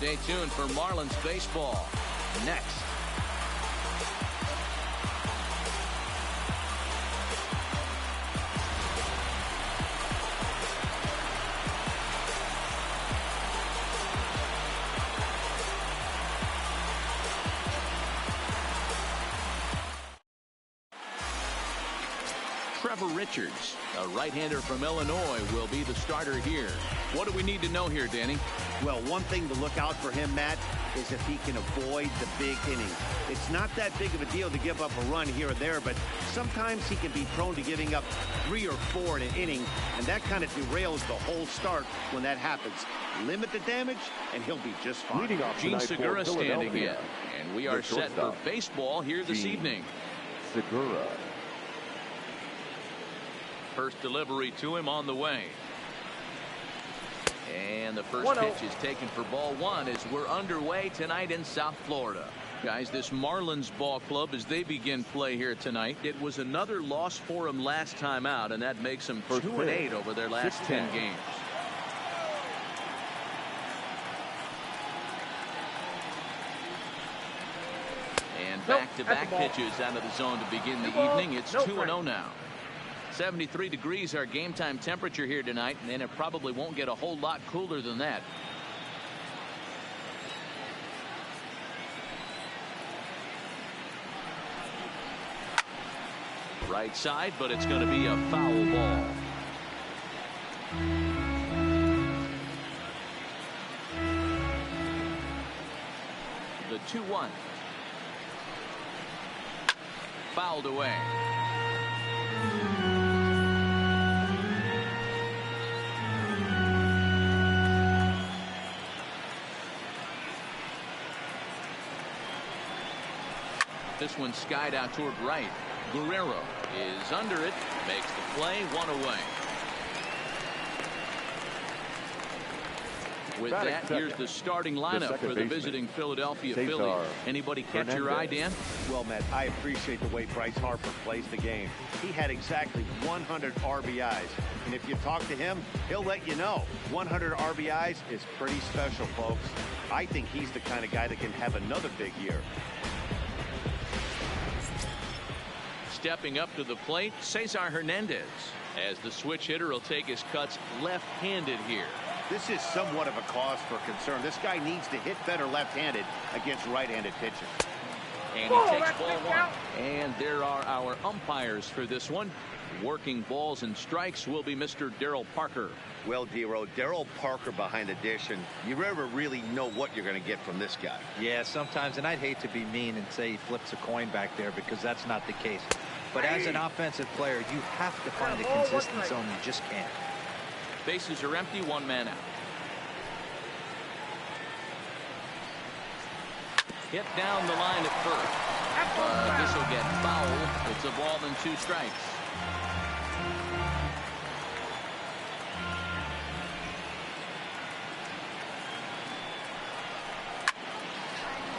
Stay tuned for Marlins baseball next. Trevor Richards, a right-hander from Illinois, will be the starter here. What do we need to know here, Danny? Well, one thing to look out for him, Matt, is if he can avoid the big innings. It's not that big of a deal to give up a run here or there, but sometimes he can be prone to giving up 3 or 4 in an inning, and that kind of derails the whole start when that happens. Limit the damage, and he'll be just fine. Gene Segura standing in, and we are set for baseball here this evening. Segura. First delivery to him on the way. And the first pitch is taken for ball 1 as we're underway tonight in South Florida. Guys, this Marlins ball club, as they begin play here tonight, it was another loss for them last time out, and that makes them 2-8 over their last 10 games. And back-to-back pitches out of the zone to begin the evening. It's 2-0 now. 73 degrees our game time temperature here tonight, and then it probably won't get a whole lot cooler than that. Right side, but it's going to be a foul ball. The 2-1. Fouled away. This one skied out toward right. Guerrero is under it, makes the play, 1 away. With that, here's the starting lineup for the visiting Philadelphia Phillies. Anybody catch your eye, Dan? Well, Matt, I appreciate the way Bryce Harper plays the game. He had exactly 100 RBIs. And if you talk to him, he'll let you know. 100 RBIs is pretty special, folks. I think he's the kind of guy that can have another big year. Stepping up to the plate, Cesar Hernandez, as the switch hitter will take his cuts left-handed here. This is somewhat of a cause for concern. This guy needs to hit better left-handed against right-handed pitchers. And he takes ball 1. And there are our umpires for this one. Working balls and strikes will be Mr. Darryl Parker. Well, Dero, Darryl Parker behind the dish, and you never really know what you're going to get from this guy. Yeah, sometimes, and I'd hate to be mean and say he flips a coin back there because that's not the case. But as an offensive player, you have to find a consistent zone. You just can't. Bases are empty, 1 man out. Hit down the line at first. This will get fouled. It's a ball and 2 strikes.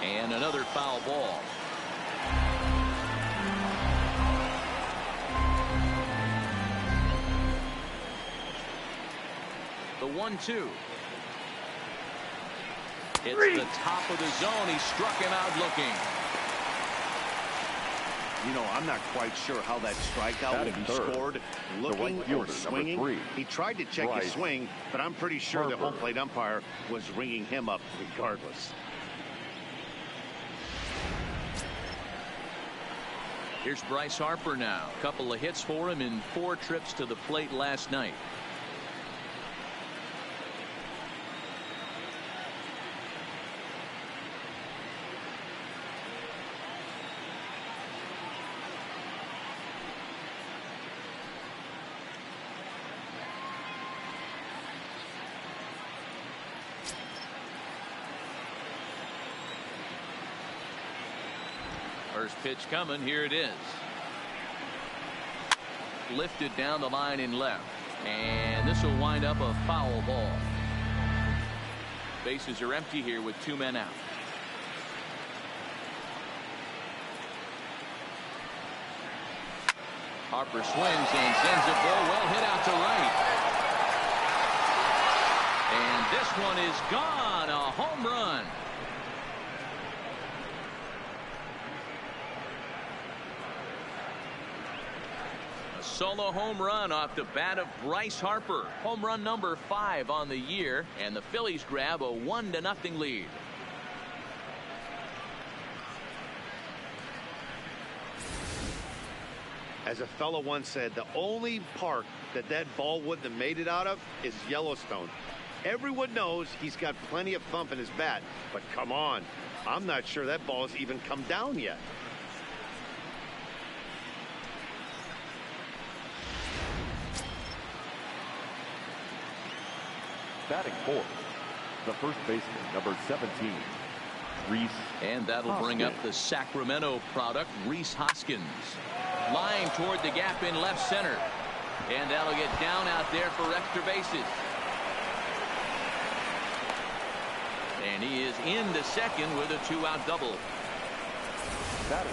And another foul ball. The 1-2. It's the top of the zone. He struck him out looking. You know, I'm not quite sure how that strikeout will be scored. Looking or swinging. He tried to check his swing, but I'm pretty sure the home plate umpire was ringing him up regardless. Here's Bryce Harper now. A couple of hits for him in 4 trips to the plate last night. First pitch coming. Here it is. Lifted down the line in left. And this will wind up a foul ball. Bases are empty here with 2 men out. Harper swings and sends it well hit out to right. And this one is gone. A home run. A solo home run off the bat of Bryce Harper. Home run number 5 on the year, and the Phillies grab a 1-0 lead. As a fellow once said, the only park that ball wouldn't have made it out of is Yellowstone. Everyone knows he's got plenty of thump in his bat, but come on, I'm not sure that ball's even come down yet. Batting fourth, the first baseman, number 17, Rhys. And that'll bring up the Sacramento product, Rhys Hoskins. Line toward the gap in left center. And that'll get down out there for extra bases. And he is into second with a 2-out double.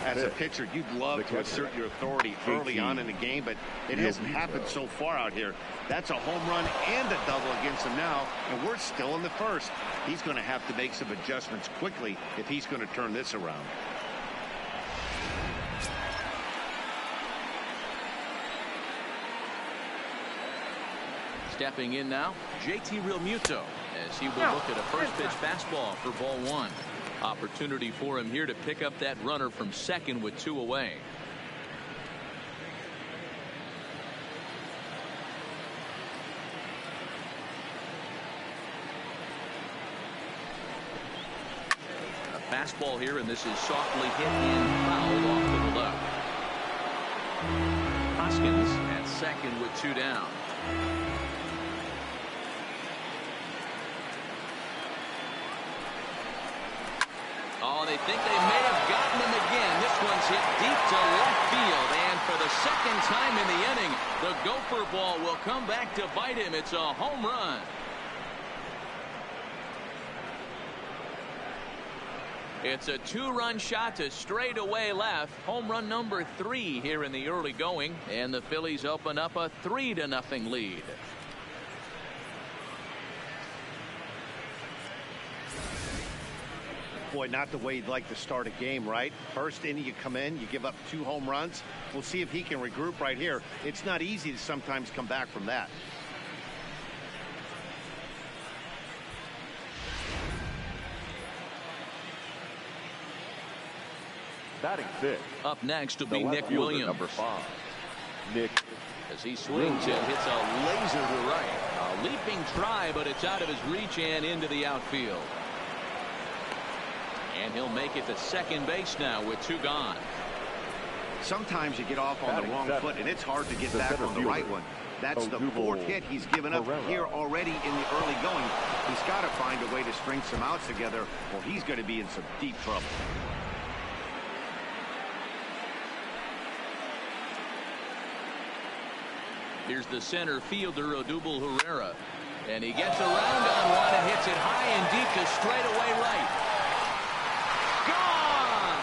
As a pitcher, you'd love to assert your authority early on in the game, but it hasn't happened so far out here. That's a home run and a double against him now, and we're still in the first. He's going to have to make some adjustments quickly if he's going to turn this around. Stepping in now, JT Realmuto, as he will look at a first pitch fastball for ball 1. Opportunity for him here to pick up that runner from second with 2 away. A fastball here, and this is softly hit and fouled off to the left. Hoskins at second with 2 down. Oh, they think they may have gotten him again. This one's hit deep to left field. And for the second time in the inning, the gopher ball will come back to bite him. It's a home run. It's a 2-run shot to straightaway left. Home run number 3 here in the early going. And the Phillies open up a 3-0 lead. Boy, not the way you'd like to start a game, right? First inning, you come in, you give up 2 home runs. We'll see if he can regroup right here. It's not easy to sometimes come back from that. Batting fifth. Up next will be Nick Williams. Number 5, Nick. As he swings and hits a laser to right. A leaping try, but it's out of his reach and into the outfield. And he'll make it to second base now with 2 gone. Sometimes you get off on the wrong foot, and it's hard to get back on the right one. That's the 4th hit he's given up here already in the early going. He's got to find a way to string some outs together, or he's going to be in some deep trouble. Here's the center fielder, Odubel Herrera. And he gets around on one and hits it high and deep to straightaway right. Gone!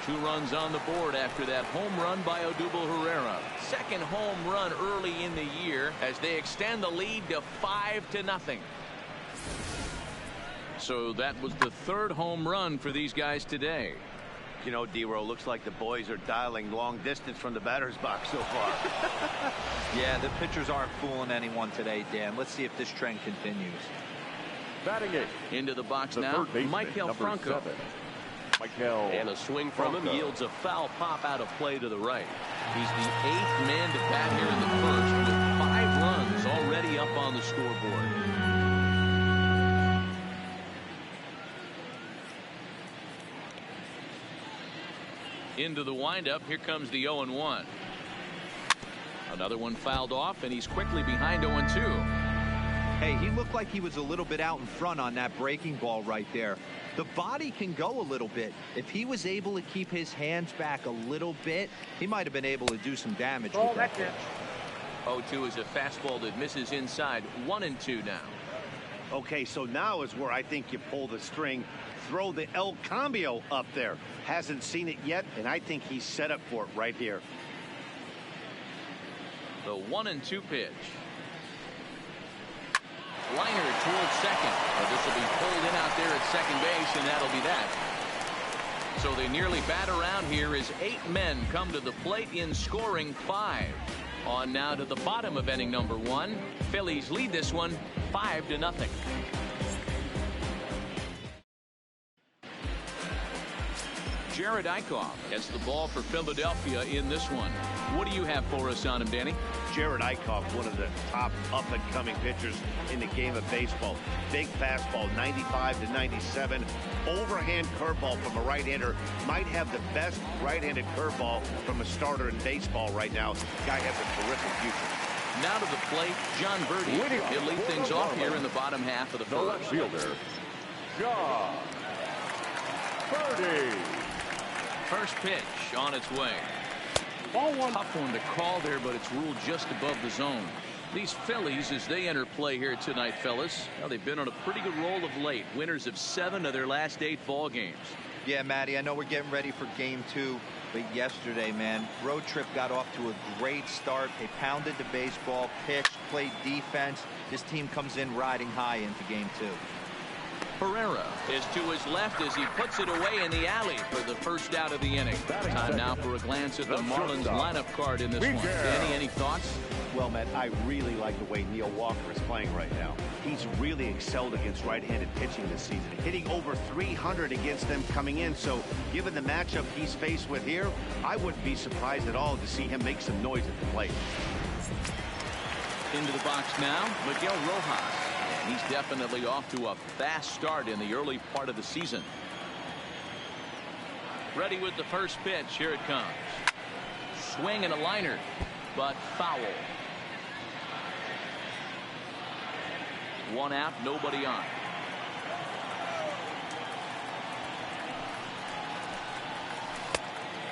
2 runs on the board after that home run by Odubel Herrera. Second home run early in the year as they extend the lead to 5-0. So that was the 3rd home run for these guys today. You know, D-Row, looks like the boys are dialing long distance from the batter's box so far. Yeah, the pitchers aren't fooling anyone today, Dan. Let's see if this trend continues. Batting 8. Into the box now, Maikel Franco. And a swing from him yields a foul pop out of play to the right. He's the 8th man to bat here in the first with 5 runs already up on the scoreboard. Into the windup. Here comes the 0-1. Another one fouled off, and he's quickly behind 0-2. Hey, he looked like he was a little bit out in front on that breaking ball right there. The body can go a little bit. If he was able to keep his hands back a little bit, he might have been able to do some damage with that pitch. 0-2 is a fastball that misses inside. 1-2 now. Okay, so now is where I think you pull the string, throw the El Cambio up there. Hasn't seen it yet, and I think he's set up for it right here. The 1-2 pitch. Liner towards second. But this will be pulled in out there at second base, and that'll be that. So they nearly bat around here as 8 men come to the plate in scoring 5. On now to the bottom of inning number 1. Phillies lead this one 5-0. Jared Eichhoff gets the ball for Philadelphia in this one. What do you have for us on him, Danny? Jared Eichhoff, one of the top up-and-coming pitchers in the game of baseball. Big fastball, 95 to 97. Overhand curveball from a right-hander. Might have the best right-handed curveball from a starter in baseball right now. Guy has a terrific future. Now to the plate, John Birdie. He'll lead things off here in the bottom half of the The left first. fielder, John Birdie. First pitch on its way. Ball one. Tough one to call there, but it's ruled just above the zone. These Phillies, as they enter play here tonight, fellas, well, they've been on a pretty good roll of late. Winners of 7 of their last 8 ball games. Yeah, Matty, I know we're getting ready for game 2, but yesterday, man, road trip got off to a great start. They pounded the baseball, pitched, played defense. This team comes in riding high into game 2. Herrera is to his left as he puts it away in the alley for the first out of the inning. Time now for a glance at the Marlins lineup card in this one. Danny, any thoughts? Well, Matt, I really like the way Neil Walker is playing right now. He's really excelled against right-handed pitching this season, hitting over 300 against them coming in. So given the matchup he's faced with here, I wouldn't be surprised at all to see him make some noise at the plate. Into the box now, Miguel Rojas. And he's definitely off to a fast start in the early part of the season. Ready with the first pitch. Here it comes. Swing and a liner, but foul. 1 out, nobody on.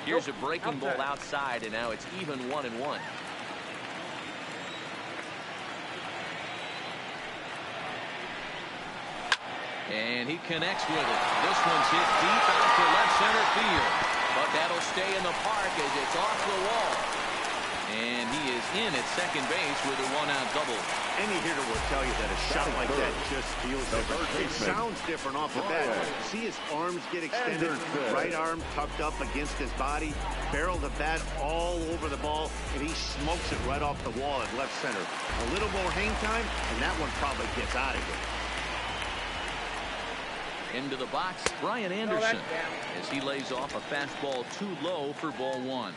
Here's a breaking ball outside, and now it's even 1-1. And he connects with it. This one's hit deep out to left center field. But that'll stay in the park as it's off the wall. And he is in at second base with a 1-out double. Any hitter will tell you that a shot like that just feels different. It sounds different off the bat. See his arms get extended, right arm tucked up against his body, barrel the bat all over the ball, and he smokes it right off the wall at left center. A little more hang time, and that one probably gets out of here. Into the box, Brian Anderson, as he lays off a fastball too low for ball 1.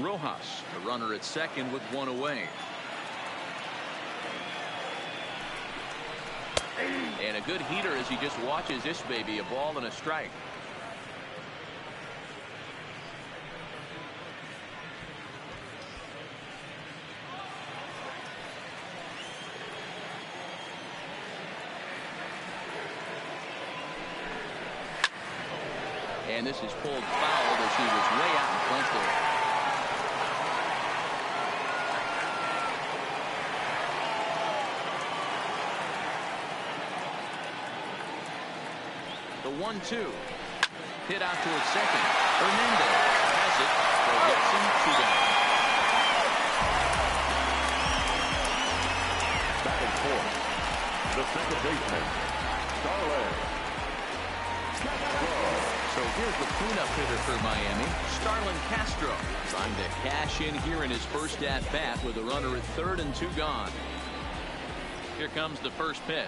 Rojas, the runner at second with 1 away. And a good heater as he just watches this baby, a ball and a strike. And this is pulled foul as he was way out in front there. The 1-2. Hit out towards second. Hernandez has it for Gibson, 2 down. Back and forth. The second baseman, Starlin. So here's the cleanup hitter for Miami, Starlin Castro, trying to cash in here in his first at-bat with a runner at third and 2 gone. Here comes the first pitch.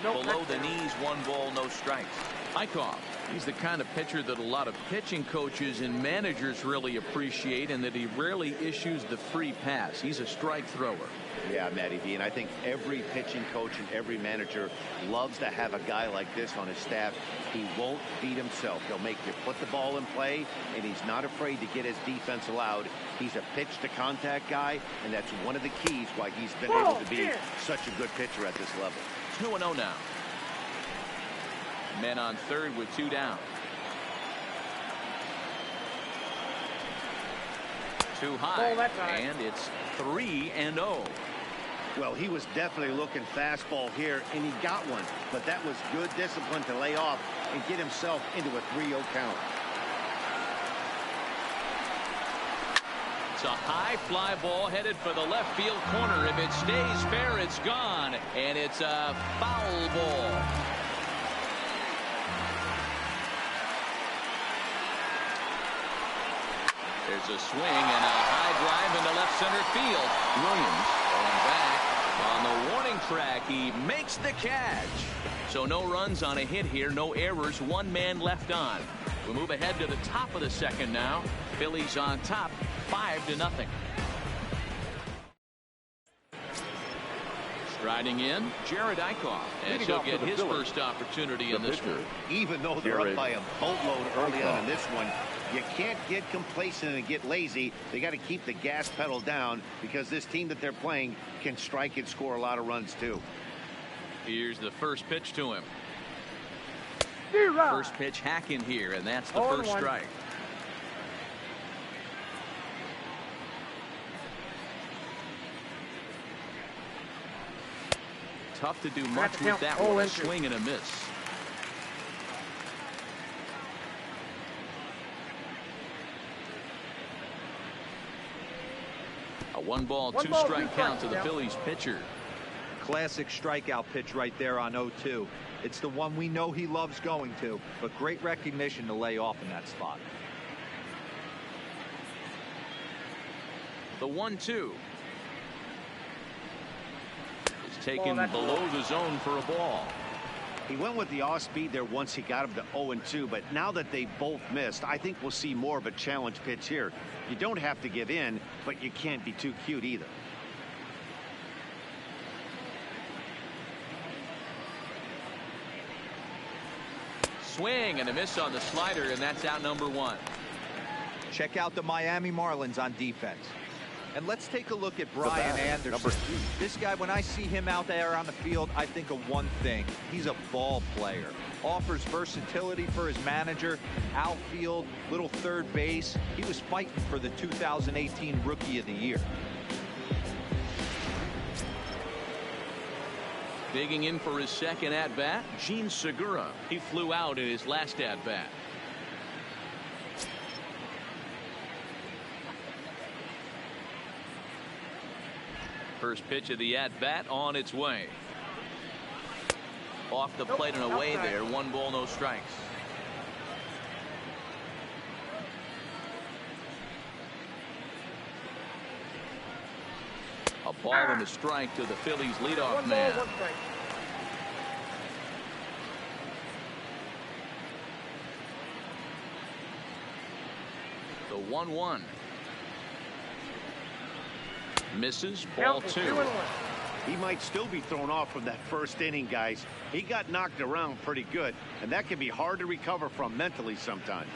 Below the knees, 1 ball, no strikes. Eichhoff, he's the kind of pitcher that a lot of pitching coaches and managers really appreciate, and that he rarely issues the free pass. He's a strike thrower. Yeah, Matty V, and I think every pitching coach and every manager loves to have a guy like this on his staff. He won't beat himself. He'll make you put the ball in play, and he's not afraid to get his defense allowed. He's a pitch-to-contact guy, and that's one of the keys why he's been able to be such a good pitcher at this level. 2-0 now. Men on third with 2 down. Too high, and it's 3-0. Well, he was definitely looking fastball here, and he got one. But that was good discipline to lay off and get himself into a 3-0 count. It's a high fly ball headed for the left field corner. If it stays fair, it's gone. And it's a foul ball. There's a swing and a high drive into left center field. Williams going back on the warning track. He makes the catch. So no runs on a hit here, no errors, 1 man left on. We move ahead to the top of the second now. Phillies on top, 5-0. Striding in, Jared Eichhoff, as he'll get his first opportunity in this one. Even though they're up by a boatload early on in this one, you can't get complacent and get lazy. They got to keep the gas pedal down because this team that they're playing can strike and score a lot of runs too. Here's the first pitch to him. First pitch hacking here, and that's the first strike. Tough to do much with that one. A swing and a miss. A 1-ball, 2-strike count to the Phillies pitcher. Classic strikeout pitch right there on 0-2. It's the one we know he loves going to, but great recognition to lay off in that spot. The 1-2. Is taken below the zone for a ball. He went with the off speed there once he got him to 0-2, but now that they both missed, I think we'll see more of a challenge pitch here. You don't have to give in, but you can't be too cute either. Swing and a miss on the slider, and that's out number 1. Check out the Miami Marlins on defense. And let's take a look at Brian Anderson. This guy, when I see him out there on the field, I think of one thing. He's a ball player. Offers versatility for his manager. Outfield, little third base. He was fighting for the 2018 Rookie of the Year. Digging in for his second at-bat, Gene Segura. He flew out in his last at-bat. First pitch of the at-bat on its way. Off the plate and away there. 1 ball, no strikes. A ball and a strike to the Phillies leadoff man. The 1-1. Misses, ball 2. He might still be thrown off from that first inning, guys. He got knocked around pretty good, and that can be hard to recover from mentally sometimes.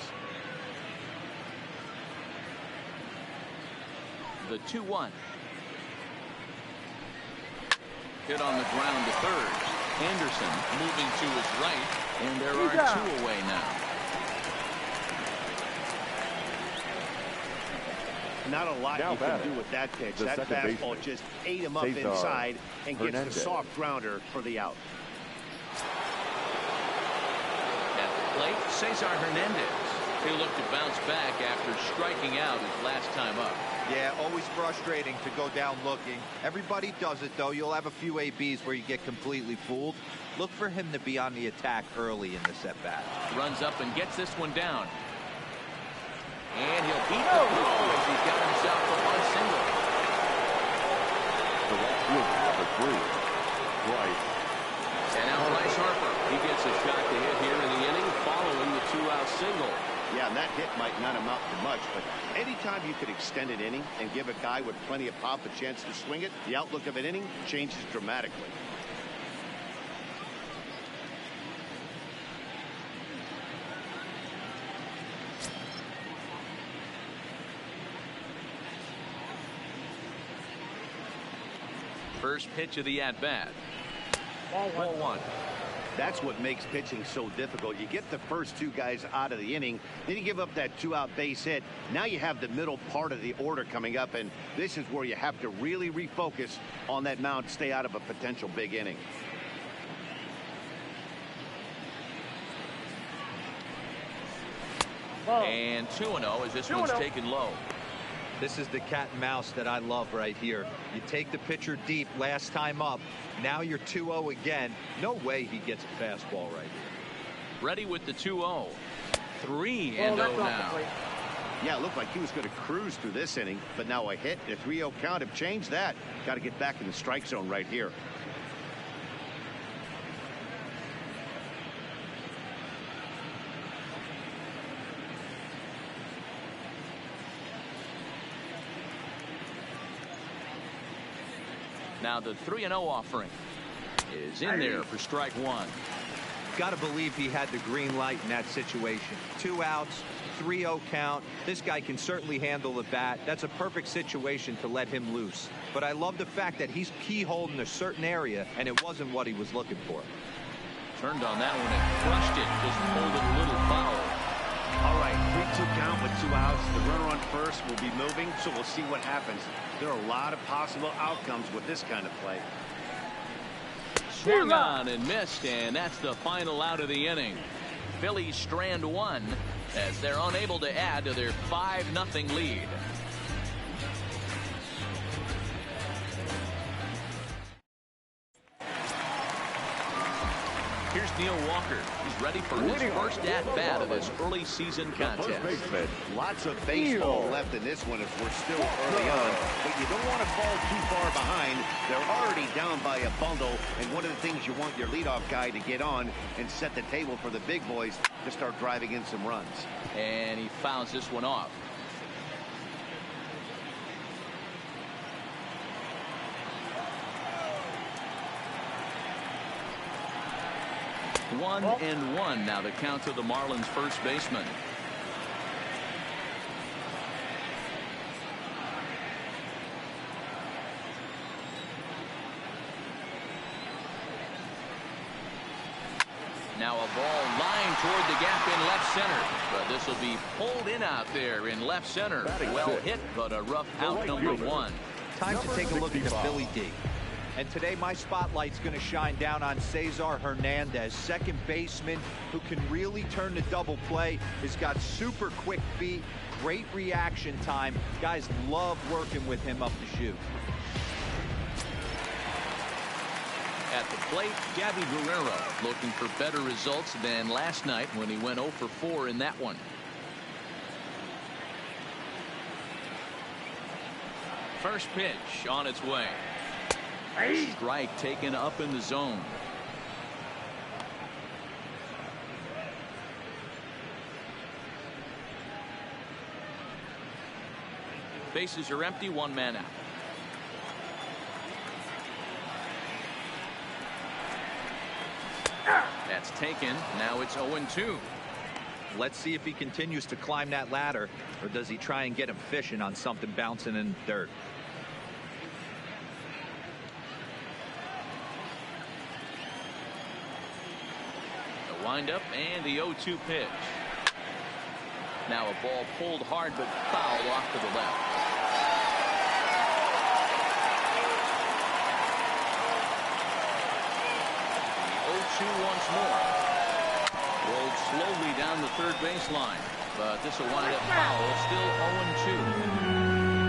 The 2-1. Hit on the ground to third. Anderson moving to his right, and there are 2 away now. Not a lot you can do with that pitch. That fastball just ate him up inside and gets the soft grounder for the out. At the plate, Cesar Hernandez. He'll look to bounce back after striking out his last time up. Yeah, always frustrating to go down looking. Everybody does it, though. You'll have a few ABs where you get completely fooled. Look for him to be on the attack early in the at-bat. Runs up and gets this one down. And he'll beat the throw as he got himself to 1 single. The right fielder, number 3, Bryce. And now Bryce Harper. He gets a shot to hit here in the inning following the 2-out single. Yeah, and that hit might not amount to much, but anytime you could extend an inning and give a guy with plenty of pop a chance to swing it, the outlook of an inning changes dramatically. First pitch of the at-bat. Ball 1. That's what makes pitching so difficult. You get the first two guys out of the inning, then you give up that 2-out base hit. Now you have the middle part of the order coming up, and this is where you have to really refocus on that mound to stay out of a potential big inning. And 2-0 as this one's taken low. This is the cat and mouse that I love right here. You take the pitcher deep last time up. Now you're 2-0 again. No way he gets a fastball right here. Ready with the 2-0. 3-0 now. Yeah, it looked like he was going to cruise through this inning, but now a hit and a 3-0 count have changed that. Got to get back in the strike zone right here. Now the 3-0 offering is in there for strike one. Got to believe he had the green light in that situation. 2 outs, 3-0 count. This guy can certainly handle the bat. That's a perfect situation to let him loose. But I love the fact that he's keyholed in a certain area, and it wasn't what he was looking for. Turned on that one and crushed it. Just pulled it a little foul. All right, 3-2 count with 2 outs. The runner on first will be moving, so we'll see what happens. There are a lot of possible outcomes with this kind of play. Swung on and missed, and that's the final out of the inning. Phillies strand one as they're unable to add to their 5-0 lead. Here's Neil Walker. He's ready for his first at-bat of this early season contest. Lots of baseball left in this one as we're still early on, but you don't want to fall too far behind. They're already down by a bundle, and one of the things you want your leadoff guy to get on and set the table for the big boys to start driving in some runs. And he fouls this one off. One and one now the count to the Marlins first baseman. Now a ball lined toward the gap in left center, but this will be pulled in out there in left center. Well hit, but a rough out number one. Time to take a look at the Philly D. And today my spotlight's going to shine down on Cesar Hernandez, second baseman who can really turn the double play. He's got super quick feet, great reaction time. Guys love working with him up the chute. At the plate, Gaby Guerrero looking for better results than last night when he went 0 for 4 in that one. First pitch on its way. Strike taken up in the zone. Bases are empty, 1 man out. That's taken. Now it's 0-2. Let's see if he continues to climb that ladder, or does he try and get him fishing on something bouncing in the dirt. Wind-up and the 0-2 pitch. Now a ball pulled hard but fouled off to the left. The 0-2 once more. Rolled slowly down the third baseline, but this will wind up foul. Still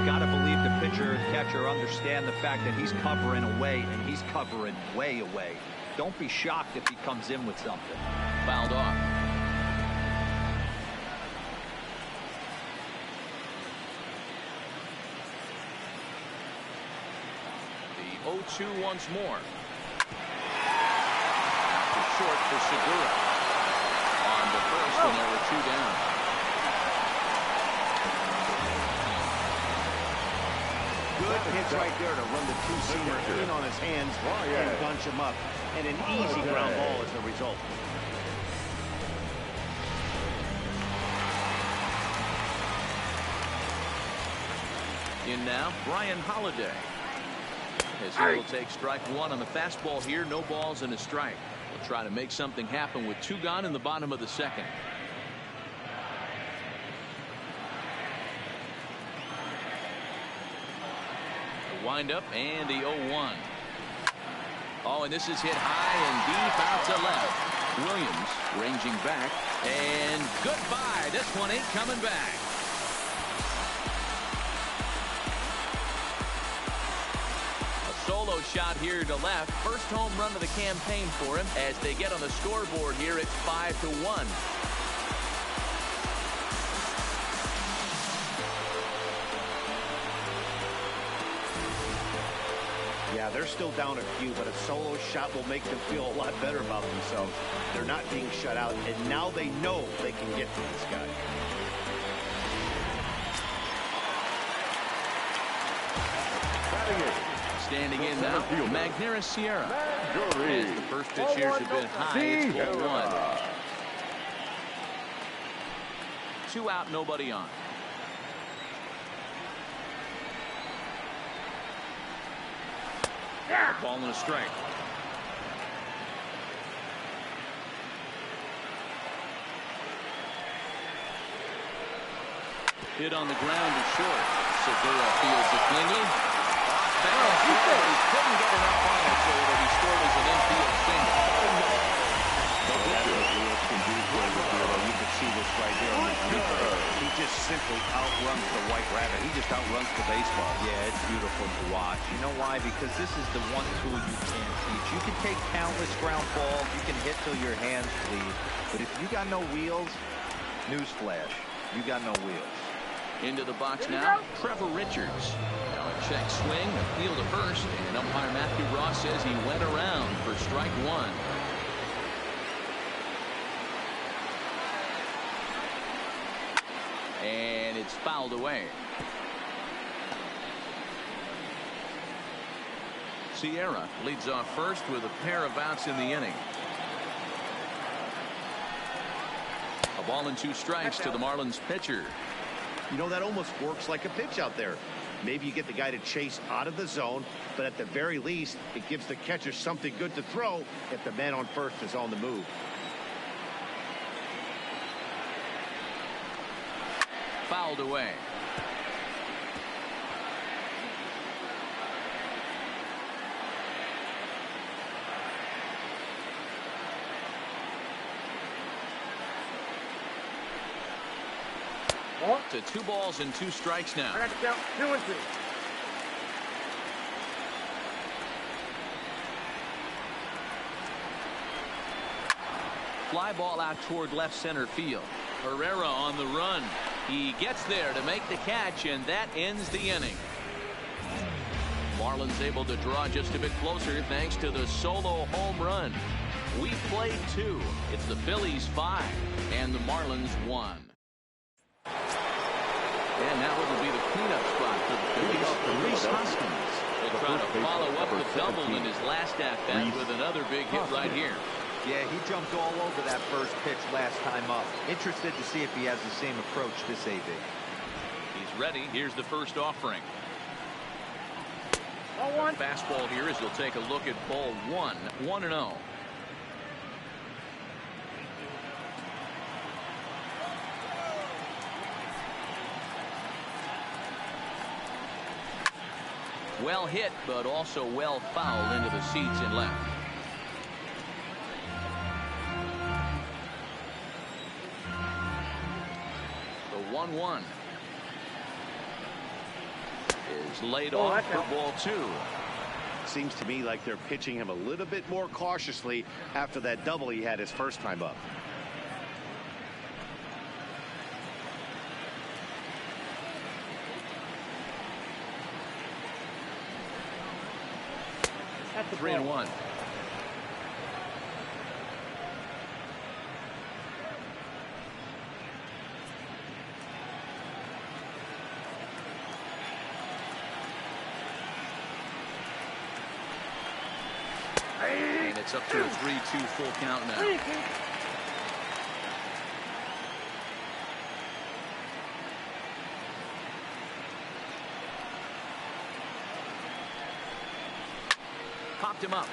0-2. Gotta believe the pitcher and catcher understand the fact that he's covering away, and he's covering way away. Don't be shocked if he comes in with something. Fouled off. The 0-2 once more. Short for Segura. On the first, and there were 2 down. Good pitch right there to run the two-seamer in on his hands and bunch him up. And an easy ground ball as a result. In now, Brian Holiday. As he will take strike one on the fastball here. No balls and a strike. We'll try to make something happen with 2 gone in the bottom of the second. The windup and the 0-1. Oh, and this is hit high and deep out to left. Williams ranging back, and goodbye. This one ain't coming back. A solo shot here to left. First home run of the campaign for him. As they get on the scoreboard here, it's 5-1. Yeah, they're still down a few, but a solo shot will make them feel a lot better about themselves. They're not being shut out, and now they know they can get to this guy. Standing in now, Magneuris Sierra. As the first pitch here has been high, it's 0-1. 2 out, nobody on. Ball and a strike. Hit on the ground to short. Segura fields it cleanly. He couldn't get enough on it, so it'll be scored as an infield single. You can see this right here on the replay. He just simply outruns the White Rabbit. He just outruns the baseball. Yeah, it's beautiful to watch. You know why? Because this is the one tool you can't teach. You can take countless ground balls. You can hit till your hands bleed. But if you got no wheels, newsflash, you got no wheels. Into the box now, Trevor Richards. Now a check swing, appeal to first, and umpire Matthew Ross says he went around for strike 1. And it's fouled away. Sierra leads off first with a pair of outs in the inning. A ball and 2 strikes to the Marlins pitcher. You know, that almost works like a pitch out there. Maybe you get the guy to chase out of the zone, but at the very least, it gives the catcher something good to throw if the man on first is on the move. Fouled away. To 2 balls and 2 strikes now. I got to count 2 and 2. Fly ball out toward left center field. Herrera on the run. He gets there to make the catch, and that ends the inning. Marlins able to draw just a bit closer thanks to the solo home run. We played 2. It's the Phillies 5 and the Marlins 1. And now it'll be the cleanup spot for the Phillies. Reese Hoskins will try to follow up the double in his last at-bat with another big hit right here. Yeah, he jumped all over that first pitch last time up. Interested to see if he has the same approach this AB. He's ready. Here's the first offering. Fastball here as he'll take a look at ball 1. 1-0. Well hit, but also well fouled into the seats and left. The 1-1 is laid off for ball 2. Seems to me like they're pitching him a little bit more cautiously after that double he had his first time up. That's the 3-1. And it's up to a 3-2 full count now. Popped him up.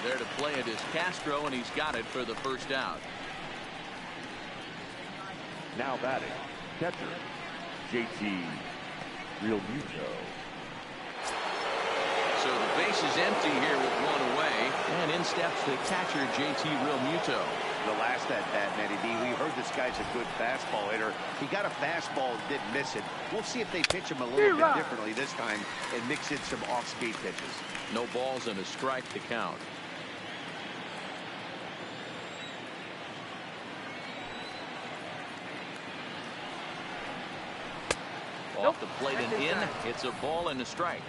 There to play it is Castro, and he's got it for the first out. Now batting, catcher, JT Realmuto. So the base is empty here with one away, and in steps the catcher, JT Realmuto. The last at-bat, Matty B, we heard this guy's a good fastball hitter. He got a fastball and didn't miss it. We'll see if they pitch him a little bit differently this time and mix in some off-speed pitches. No balls and a strike to count. Off the plate and in. It's a ball and a strike.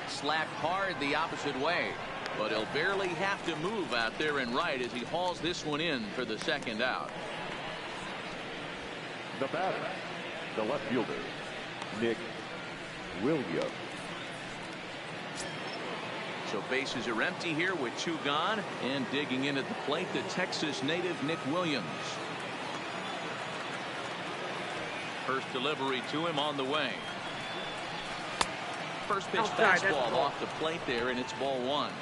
Slapped hard the opposite way, but he'll barely have to move out there and right as he hauls this one in for the second out. The batter, the left fielder, Nick Williams. So bases are empty here with two gone, and digging in at the plate, the Texas native Nick Williams. First delivery to him on the way. First pitch fastball off the plate there, and it's ball one.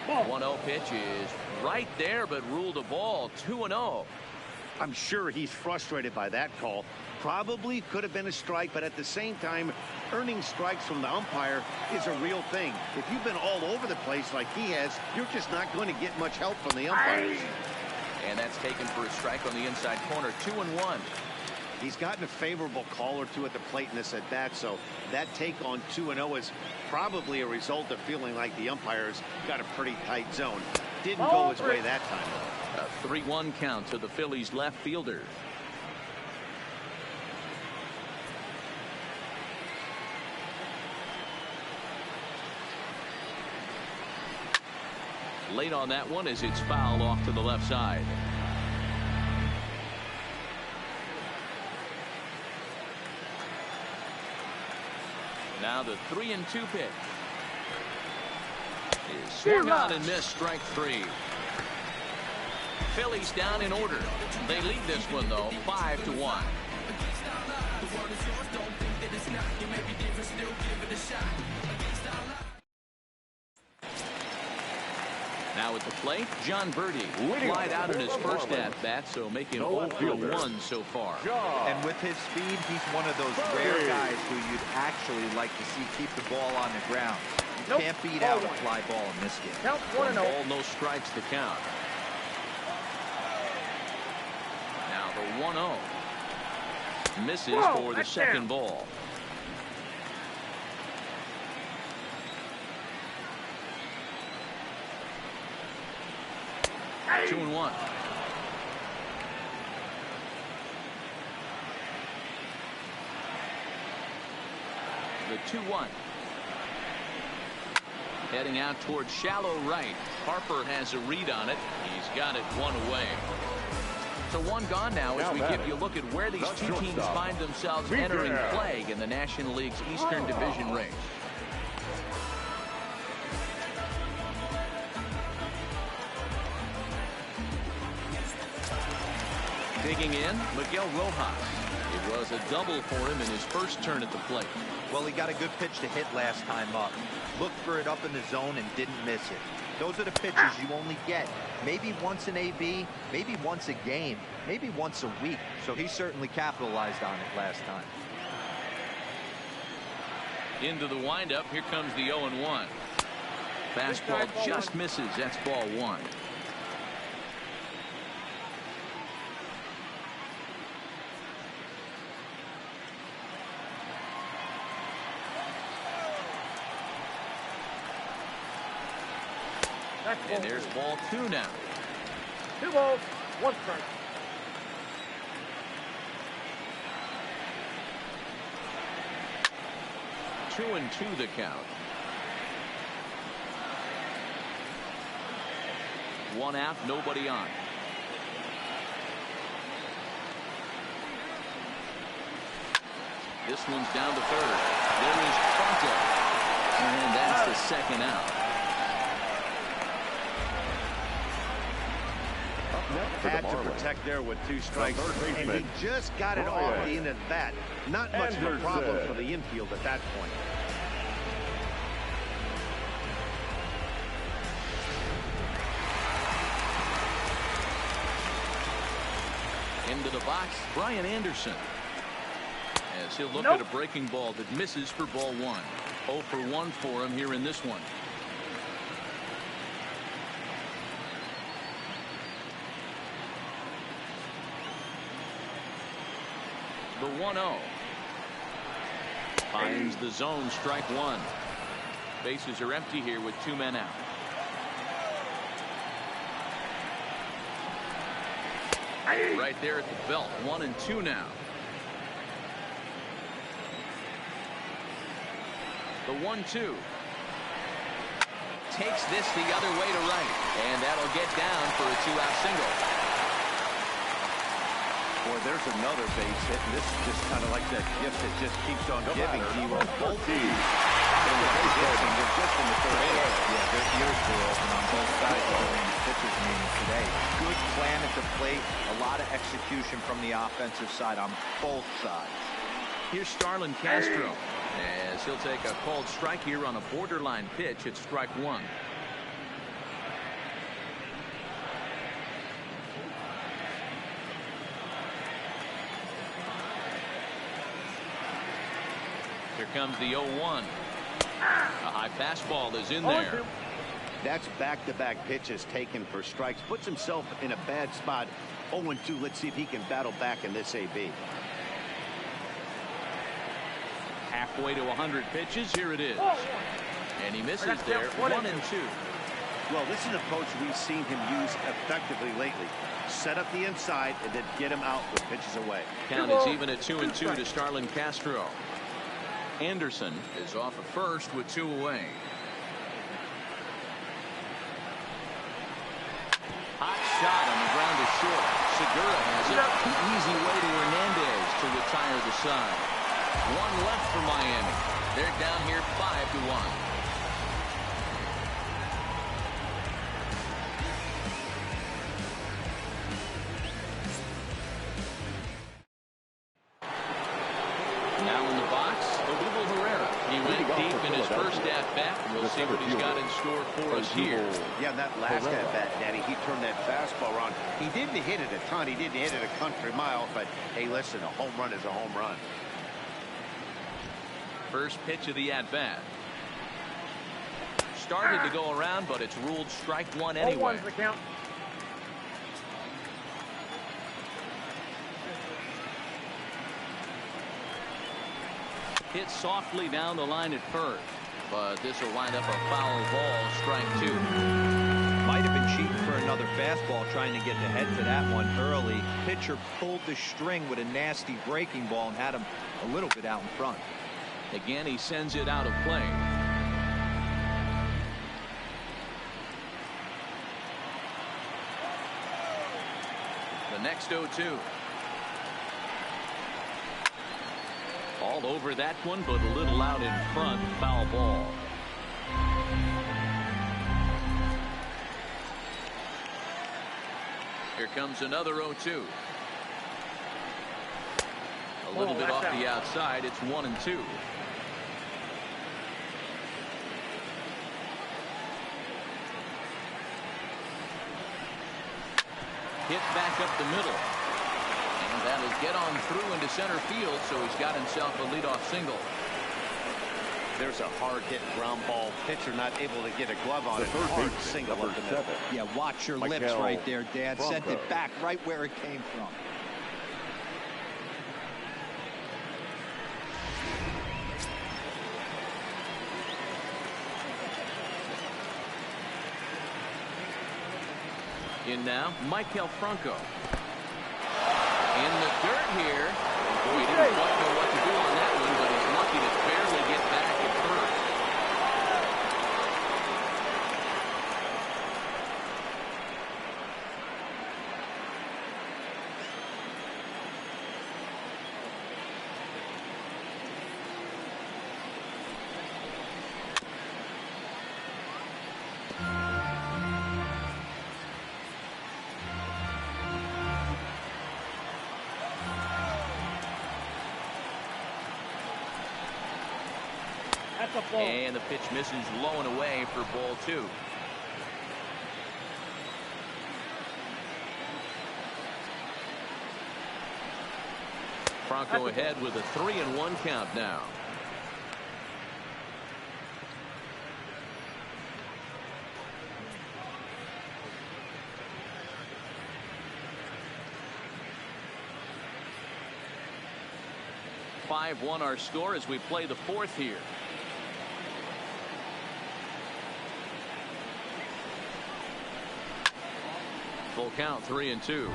Ball. 1-0 pitch is right there, but ruled a ball. 2-0. I'm sure he's frustrated by that call. Probably could have been a strike, but at the same time, earning strikes from the umpire is a real thing. If you've been all over the place like he has, you're just not going to get much help from the umpires. And that's taken for a strike on the inside corner. 2-1. He's gotten a favorable call or two at the plate in this at bat, so that take on 2-0 is probably a result of feeling like the umpires got a pretty tight zone. Didn't go his way that time. A 3-1 count to the Phillies left fielder. Late on that one as it's fouled off to the left side. Now the 3-2 pitch is swung out and missed. Strike three. Phillies down in order. They lead this one though 5-1. Now at the plate, John Birdie flied out in his first at-bat, so making 0 for 1 so far. And with his speed, he's one of those rare guys who you'd actually like to see keep the ball on the ground. You can't beat out a fly ball in this game. Count 1-0. Ball, no strikes to count. Now the 1-0 misses for the second ball. Hey. 2-1. The 2-1. Heading out towards shallow right. Harper has a read on it. He's got it one away. So one gone now as we give you a look at where these two teams find themselves entering play in the National League's Eastern Division race. Digging in, Miguel Rojas. It was a double for him in his first turn at the plate. Well, he got a good pitch to hit last time up. Looked for it up in the zone and didn't miss it. Those are the pitches you only get maybe once in AB, maybe once a game, maybe once a week. So he certainly capitalized on it last time. Into the windup. Here comes the 0-1. Fastball just misses. That's ball one. And there's ball two now. 2 balls, 1 strike. Two and two the count. 1 out, nobody on. This one's down to third. There is Pronto. And that's the second out. For the Had to Marlins, protect there with 2 strikes, third and baseman, he just got it off the end of the bat. Not much of a problem Anderson. for the infield at that point. Into the box, Brian Anderson. As he'll look at a breaking ball that misses for ball 1. 0 for 1 for him here in this one. The 1-0. Finds the zone, strike 1. Bases are empty here with 2 men out. Right there at the belt. 1 and 2 now. The 1-2. Takes this the other way to right. And that'll get down for a 2-out single. Boy, there's another base hit, and this is just kind of like that gift that just keeps on giving. He won both teams. They're just in the third inning. Yeah, their ears were open on both sides during the pitchers meeting today. Good plan at the plate, a lot of execution from the offensive side on both sides. Here's Starlin Castro as he'll take a called strike here on a borderline pitch at strike 1. Here comes the 0-1. A high fastball is in there. That's back-to-back pitches taken for strikes. Puts himself in a bad spot. 0-2. Let's see if he can battle back in this AB. Halfway to 100 pitches. Here it is. And he misses there. 1 and 2. Well, this is an approach we've seen him use effectively lately. Set up the inside and then get him out with pitches away. Count is even at 2 and 2 to Starlin Castro. Anderson is off at first with 2 away. Hot shot on the ground is short. Segura has it. The easy way to Hernandez to retire the side. 1 left for Miami. They're down here 5-1. We'll see what he's got in store for us here. Yeah, that last at-bat, Danny, he turned that fastball around. He didn't hit it a ton. He didn't hit it a country mile, but hey, listen, a home run is a home run. First pitch of the at-bat. Started to go around, but it's ruled strike 1 anyway. Hit softly down the line at first. But this will wind up a foul ball, strike 2. Might have been cheating for another fastball, trying to get the head to that one early. Pitcher pulled the string with a nasty breaking ball and had him a little bit out in front. Again, he sends it out of play. The next 0-2. All over that one, but a little out in front. Foul ball. Here comes another 0-2. A little bit off the outside. It's 1 and 2. Hit back up the middle. And that'll get on through into center field, so he's got himself a leadoff single. There's a hard hit ground ball. Pitcher not able to get a glove on it. Hard single up the middle. Yeah, watch your lips right there, Dad. Sent it back right where it came from. In now, Michael Franco. In the dirt here. Boy, he didn't quite know what to do on that one, but he's lucky to barely get back at first. That's a ball. And the pitch misses low and away for ball 2. Franco ahead with a 3-1 count now. Five-1 our score as we play the 4th here. Full count, 3-2.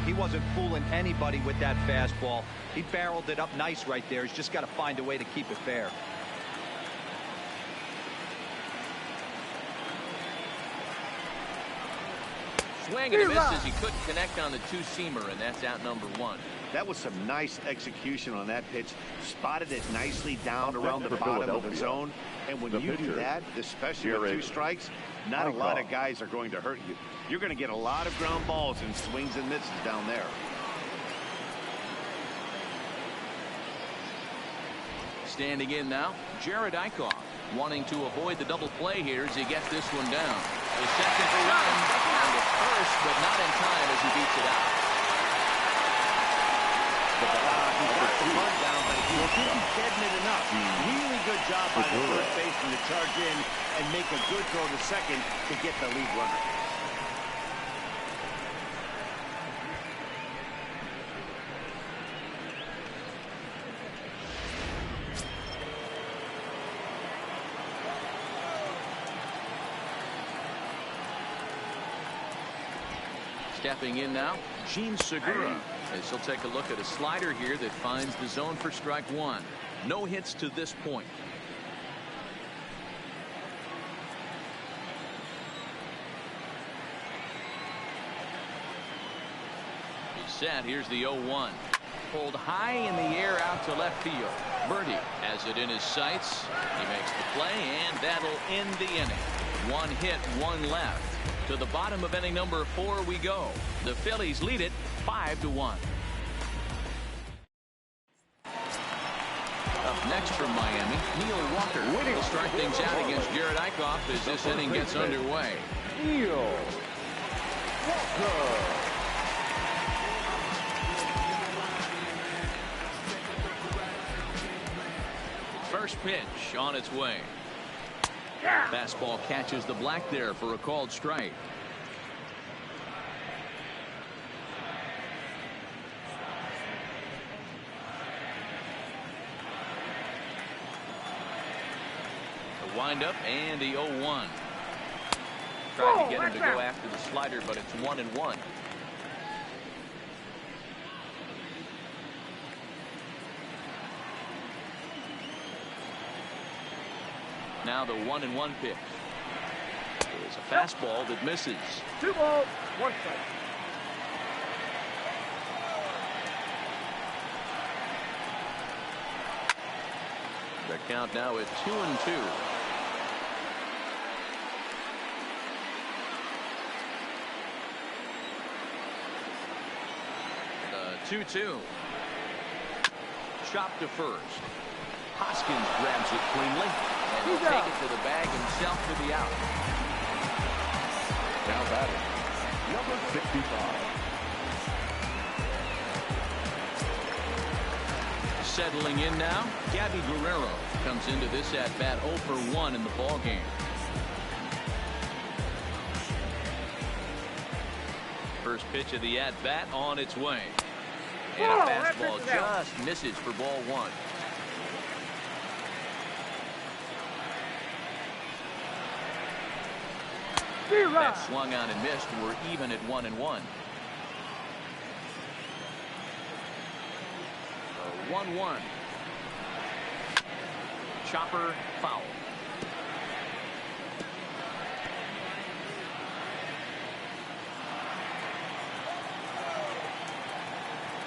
He wasn't fooling anybody with that fastball. He barreled it up nice right there. He's just got to find a way to keep it fair. Swing and a miss as he couldn't connect on the two-seamer, and that's out number 1. That was some nice execution on that pitch. Spotted it nicely down around the bottom of the zone. And when you do that, especially with 2 strikes, not a lot of guys are going to hurt you. You're going to get a lot of ground balls and swings and misses down there. Standing in now, Jared Eichhoff, wanting to avoid the double play here as he gets this one down. The second for run, and the first, but not in time as he beats it out. He got the down, but he didn't deaden it enough. Really good job by the first baseman to charge in and make a good throw to second to get the lead runner. Stepping in now, Gene Segura, as he'll take a look at a slider here that finds the zone for strike 1. No hits to this point. He's set. Here's the 0-1. Pulled high in the air out to left field. Birdie has it in his sights. He makes the play, and that'll end the inning. 1 hit, 1 left. To the bottom of inning number 4 we go. The Phillies lead it 5-1. Up next from Miami, Neil Walker will start things out against Jared Eichhoff as this inning gets underway. Neil Walker. First pitch on its way. Fastball catches the black there for a called strike. The windup and the 0-1. Tried to get him to go after the slider, but it's 1-1. Now the 1-1 pitch. It's a fastball that misses. 2 balls, 1 strike. The count now at 2-2. The 2-2. Chop to first. Hoskins grabs it cleanly. And he'll take it to the bag himself for the out. Now batting, number 65. Settling in now, Gaby Guerrero comes into this at-bat 0 for 1 in the ballgame. First pitch of the at-bat on its way. And a fastball just misses for ball 1. That swung on and missed. We're even at 1-1. 1-1. Chopper foul.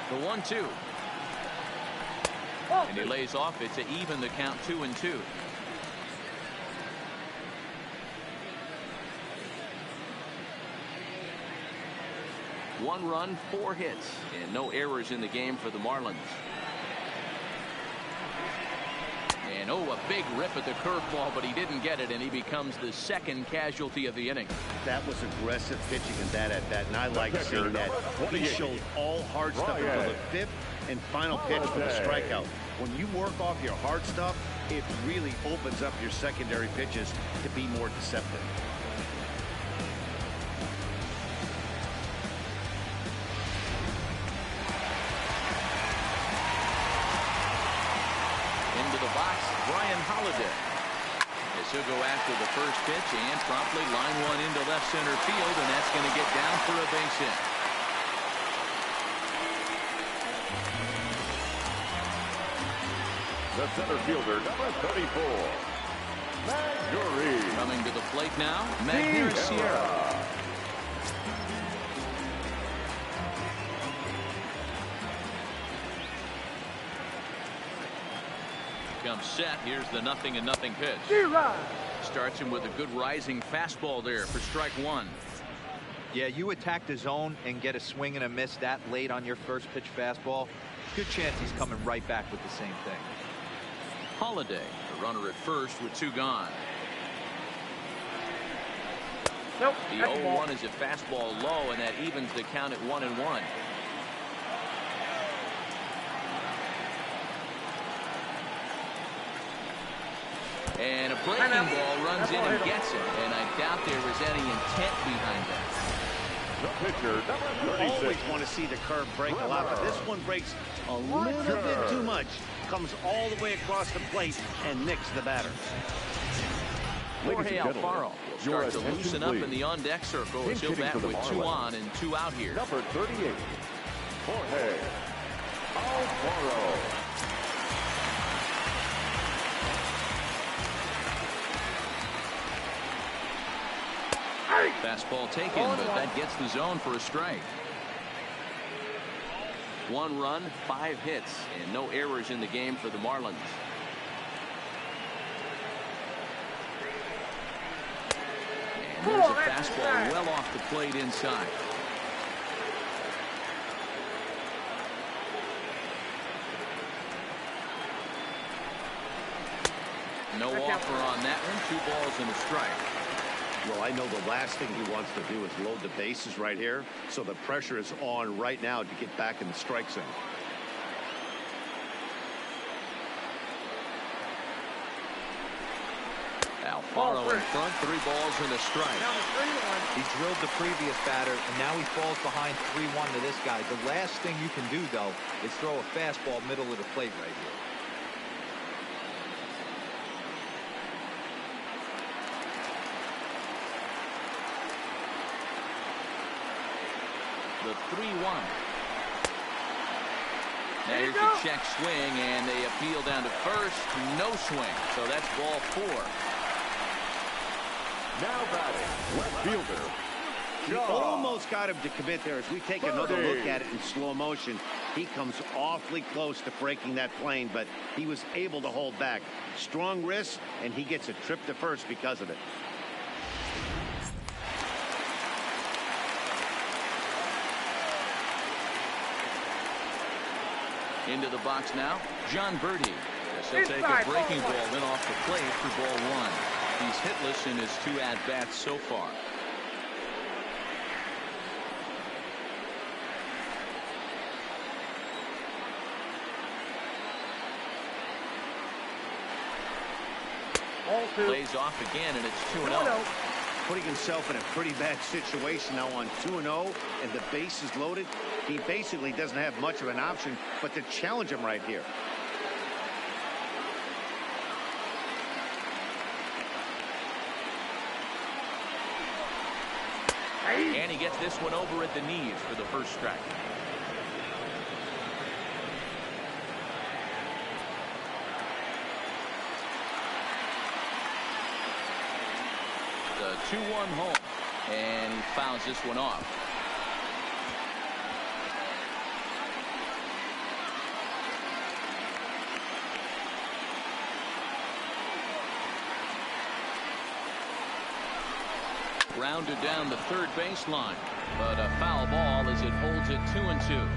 The 1-2. And he lays off it to even the count 2-2. One run, 4 hits, and no errors in the game for the Marlins. And a big rip at the curveball, but he didn't get it, and he becomes the second casualty of the inning. That was aggressive pitching in that at bat, and I like seeing that. He showed all hard stuff until the fifth and final pitch for the strikeout. When you work off your hard stuff, it really opens up your secondary pitches to be more deceptive. Holiday. As he'll go after the first pitch and promptly line one into left center field, and that's going to get down for a base hit. The center fielder, number 34, Maguire. Coming to the plate now, Maguire. Comes set. Here's the 0-0 pitch. Starts him with a good rising fastball there for strike one. Yeah, you attack the zone and get a swing and a miss that late on your first pitch fastball. Good chance he's coming right back with the same thing. Holiday, the runner at first with two gone. Nope. The 0-1 is a fastball low, and that evens the count at 1-1. And a breaking ball runs in and gets it, and I doubt there was any intent behind that. The pitcher, number 36. You always want to see the curve break a lot, but this one breaks a little bit too much. Comes all the way across the plate and nicks the batter. Jorge Alfaro will start to loosen up in the on-deck circle as he'll bat with 2 on and 2 out here. Number 38, Jorge Alfaro. Fastball taken, but that gets the zone for a strike. 1 run, 5 hits, and no errors in the game for the Marlins. And there's a fastball well off the plate inside. No offer on that one. 2 balls and a strike. Well, I know the last thing he wants to do is load the bases right here, so the pressure is on right now to get back in the strike zone. Alfaro in front, 3 balls and a strike. He drilled the previous batter, and now he falls behind 3-1 to this guy. The last thing you can do, though, is throw a fastball middle of the plate right here. The 3-1. Now here's the check swing, and they appeal down to first. No swing, so that's ball 4. Now batting, left fielder. He almost got him to commit there. As we take another look at it in slow motion, he comes awfully close to breaking that plane, but he was able to hold back. Strong wrist, and he gets a trip to first because of it. Into the box now, John Birdie. He'll take a breaking ball then off the plate for ball 1. He's hitless in his 2 at-bats so far. Plays off again, and it's 2-0. Putting himself in a pretty bad situation now on 2-0, and the base is loaded. He basically doesn't have much of an option but to challenge him right here. And he gets this one over at the knees for the first strike. The 2-1 home, and he fouls this one off. Rounded down the third baseline, but a foul ball as it holds it 2-2.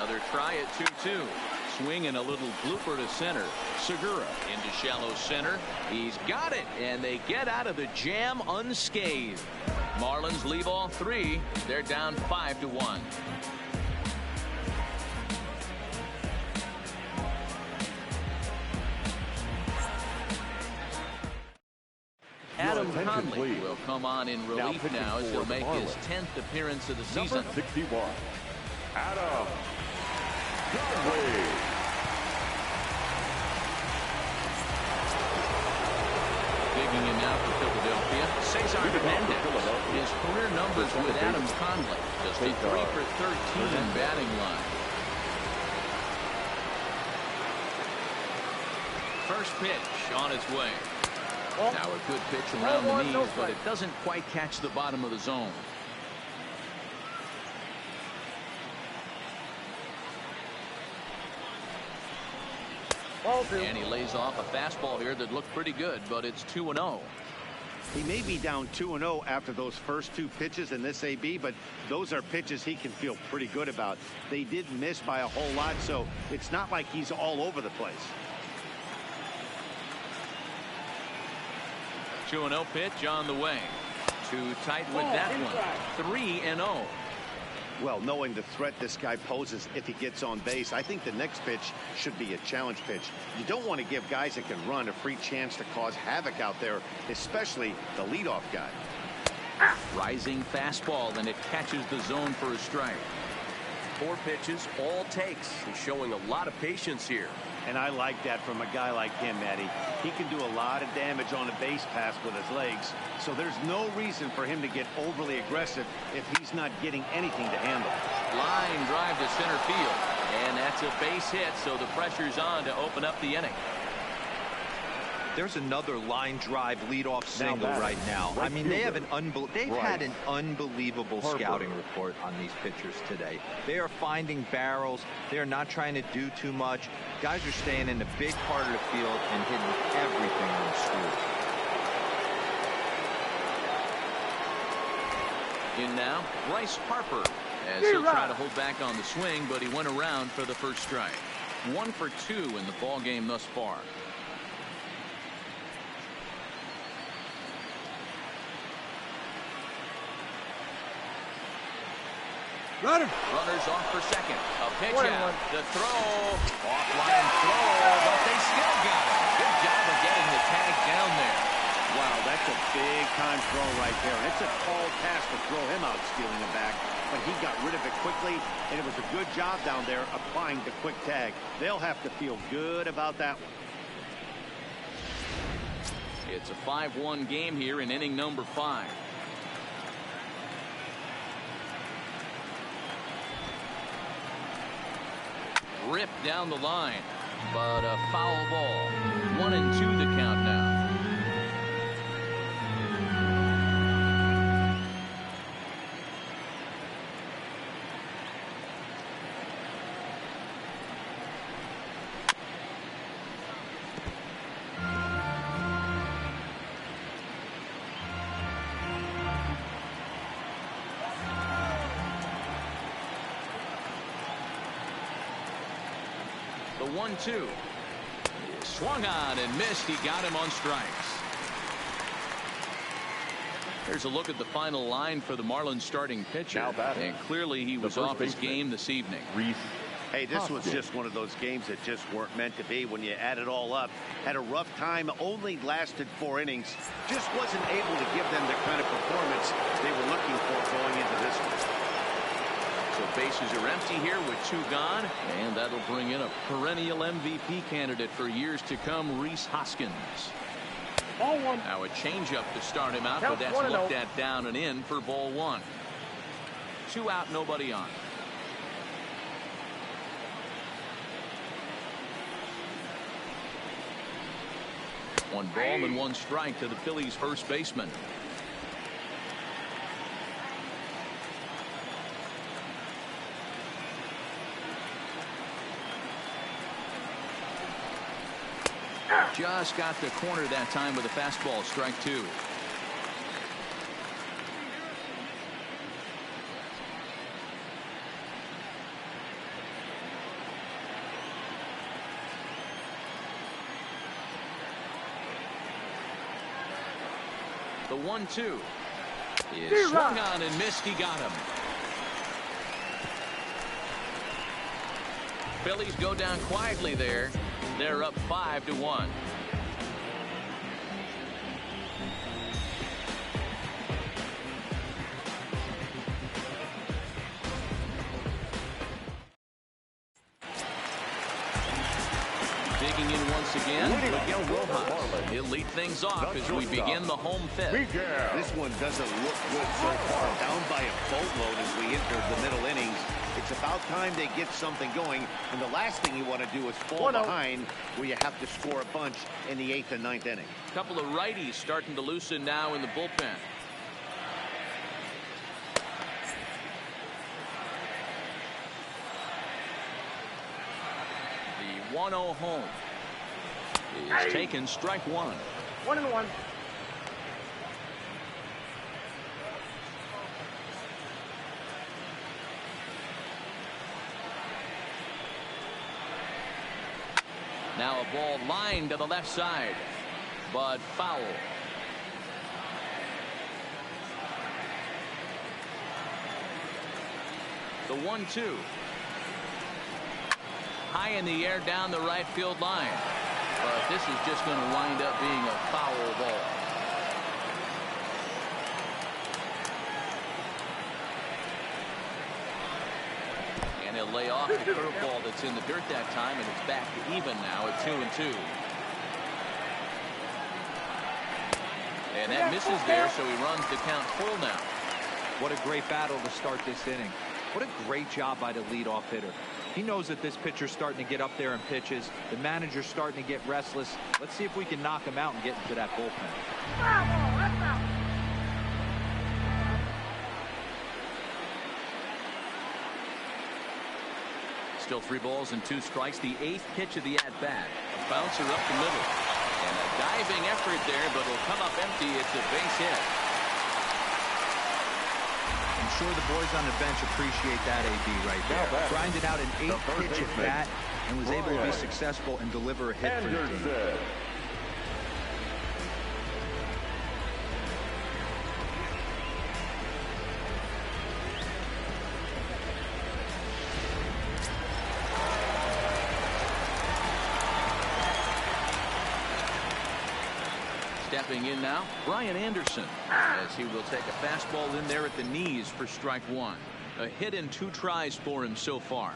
Another try at 2-2. Swing and a little blooper to center. Segura into shallow center. He's got it, and they get out of the jam unscathed. Marlins leave all three. They're down 5-1. Adam Conley will come on in relief now as he'll make his 10th appearance of the season. Number 61, Adam Conley. Digging in now for Philadelphia, Cesar Hernandez. His career numbers with Adam Conley, just a 3 for 13 batting line. First pitch on its way. Now a good pitch around the knees, but it doesn't quite catch the bottom of the zone. And he lays off a fastball here that looked pretty good, but it's 2-0. He may be down 2-0 after those first two pitches in this AB, but those are pitches he can feel pretty good about. They did miss by a whole lot, so it's not like he's all over the place. 2-0 pitch on the way. Too tight with that one. 3-0. Well, knowing the threat this guy poses if he gets on base, I think the next pitch should be a challenge pitch. You don't want to give guys that can run a free chance to cause havoc out there, especially the leadoff guy. Rising fastball, and it catches the zone for a strike. 4 pitches, all takes. He's showing a lot of patience here. And I like that from a guy like him, Matty. He can do a lot of damage on a base pass with his legs, so there's no reason for him to get overly aggressive if he's not getting anything to handle. Line drive to center field, and that's a base hit, so the pressure's on to open up the inning. There's another line drive leadoff single right now. I mean, they've had an unbelievable scouting report on these pitchers today. They are finding barrels. They are not trying to do too much. Guys are staying in the big part of the field and hitting everything on the street. In now, Bryce Harper, as he'll try to hold back on the swing, but he went around for the first strike. 1 for 2 in the ball game thus far. Runner. Runners off for second. A pitch out. The throw. Offline throw, but they still got it. Good job of getting the tag down there. Wow, that's a big time throw right there. It's a tall pass to throw him out stealing it back, but he got rid of it quickly, and it was a good job down there applying the quick tag. They'll have to feel good about that one. It's a 5-1 game here in inning number 5. Ripped down the line, but a foul ball. 1-2 the count now. The 1-2. Swung on and missed. He got him on strikes. Here's a look at the final line for the Marlins starting pitcher. And clearly he was off his game this evening. Hey, this was just one of those games that just weren't meant to be when you add it all up. Had a rough time, only lasted 4 innings. Just wasn't able to give them the kind of performance they were looking for going into this one. So bases are empty here with 2 gone, and that'll bring in a perennial MVP candidate for years to come, Rhys Hoskins. Ball 1. Now a changeup to start him out, but that's looked at down and in for ball 1. 2 out, nobody on. One ball and 1 strike to the Phillies first baseman. Just got the corner that time with a fastball, strike 2. The 1-2 is swung on and missed. He got him. Phillies go down quietly there. They're up 5-1. Digging in once again, Miguel Rojas. He'll lead things off as we begin the home fifth. This one doesn't look good so far. Down by a boatload as we enter the middle innings. It's about time they get something going, and the last thing you want to do is fall behind where you have to score a bunch in the 8th and 9th inning. A couple of righties starting to loosen now in the bullpen. The 1-0 home is taken. Strike one. 1-1. Now a ball lined to the left side, but foul. The 1-2. High in the air down the right field line. But this is just going to wind up being a foul ball. And he'll lay off the curveball that's in the dirt that time, and it's back to even now at 2-2. And that misses there, so he runs the count full now. What a great battle to start this inning. What a great job by the leadoff hitter. He knows that this pitcher's starting to get up there in pitches. The manager's starting to get restless. Let's see if we can knock him out and get into that bullpen. Still 3 balls and 2 strikes. The 8th pitch of the at-bat. A bouncer up the middle. And a diving effort there, but it'll come up empty. It's a base hit. I'm sure the boys on the bench appreciate that, AB, right there. Grinded out an 8th pitch at bat and was able to be successful and deliver a hit for the team. Stepping in now, Brian Anderson, as he will take a fastball in there at the knees for strike one. A hit in 2 tries for him so far.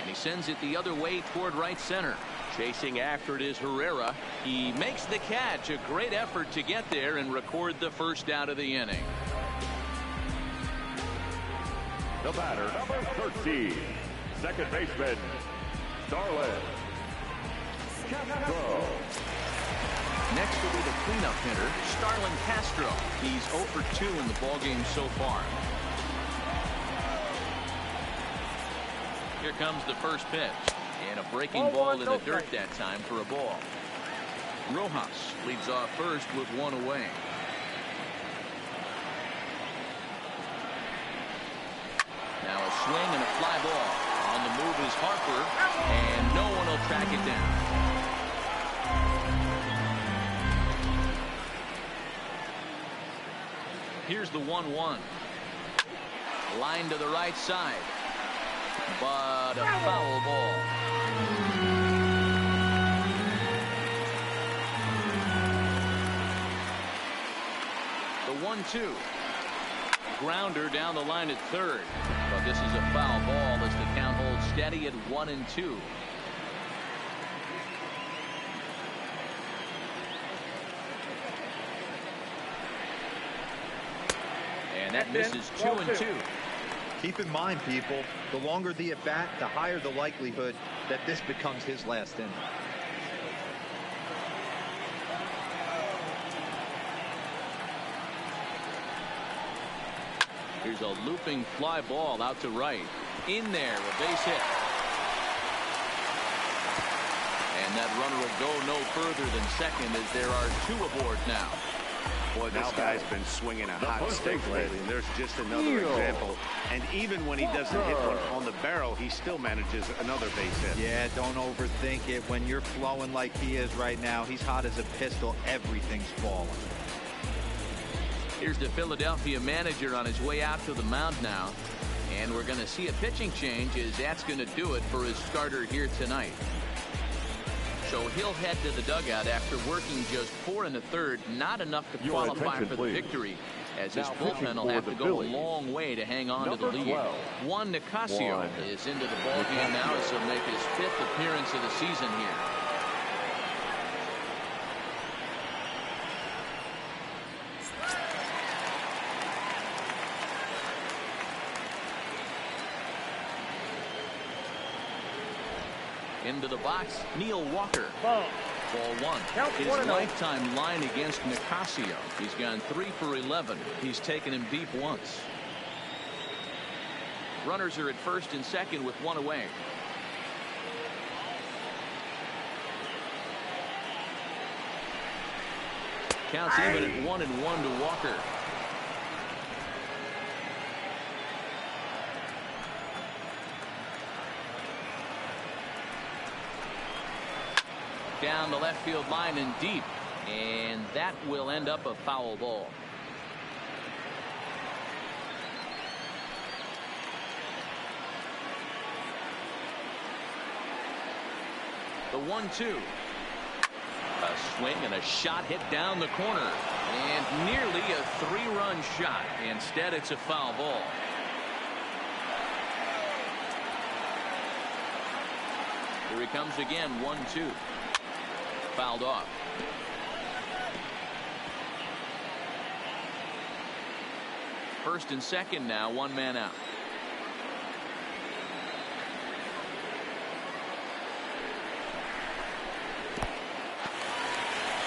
And he sends it the other way toward right center. Chasing after it is Herrera. He makes the catch. A great effort to get there and record the first out of the inning. The batter, number 13, second baseman, Starlin Castro. Next will be the cleanup hitter, Starlin Castro. He's 0 for 2 in the ballgame so far. Here comes the first pitch. And a breaking ball in the dirt that time for a ball. Rojas leads off first with 1 away. Now a swing and a fly ball. On the move is Harper, and no one will track it down. Here's the 1-1. Line to the right side, but a foul ball. The 1-2. Grounder down the line at third. But this is a foul ball as the count holds steady at 1-2. And that misses 2-2. Keep in mind, people, the longer the at bat, the higher the likelihood that this becomes his last inning. Here's a looping fly ball out to right. In there, a base hit. And that runner will go no further than second as there are 2 aboard now. Boy, this guy's been swinging a hot stick lately, and there's just another example. And even when he doesn't hit one on the barrel, he still manages another base hit. Yeah, don't overthink it. When you're flowing like he is right now, he's hot as a pistol. Everything's falling. Here's the Philadelphia manager on his way out to the mound now. And we're going to see a pitching change, as that's going to do it for his starter here tonight. So he'll head to the dugout after working just 4 1/3, not enough to qualify for the victory, as his bullpen will have to go a long way to hang on to the lead. Juan Nicasio is into the ballgame now, as he'll make his 5th appearance of the season here. Into the box, Neil Walker. Ball 1. His lifetime line against Nicasio. He's gone 3 for 11. He's taken him deep once. Runners are at first and second with 1 away. Counts even at 1-1 to Walker. Down the left field line and deep, and that will end up a foul ball. The 1-2. A swing and a shot hit down the corner, and nearly a 3-run shot. Instead, it's a foul ball. Here he comes again. 1-2. Fouled off. First and second now, 1 man out.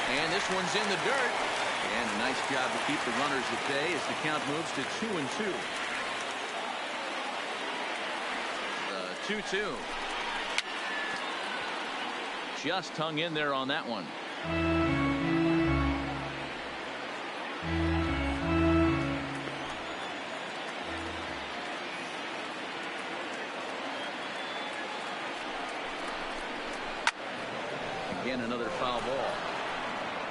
And this one's in the dirt. And a nice job to keep the runners at bay as the count moves to 2-2. The 2-2. Just hung in there on that one. Again, another foul ball.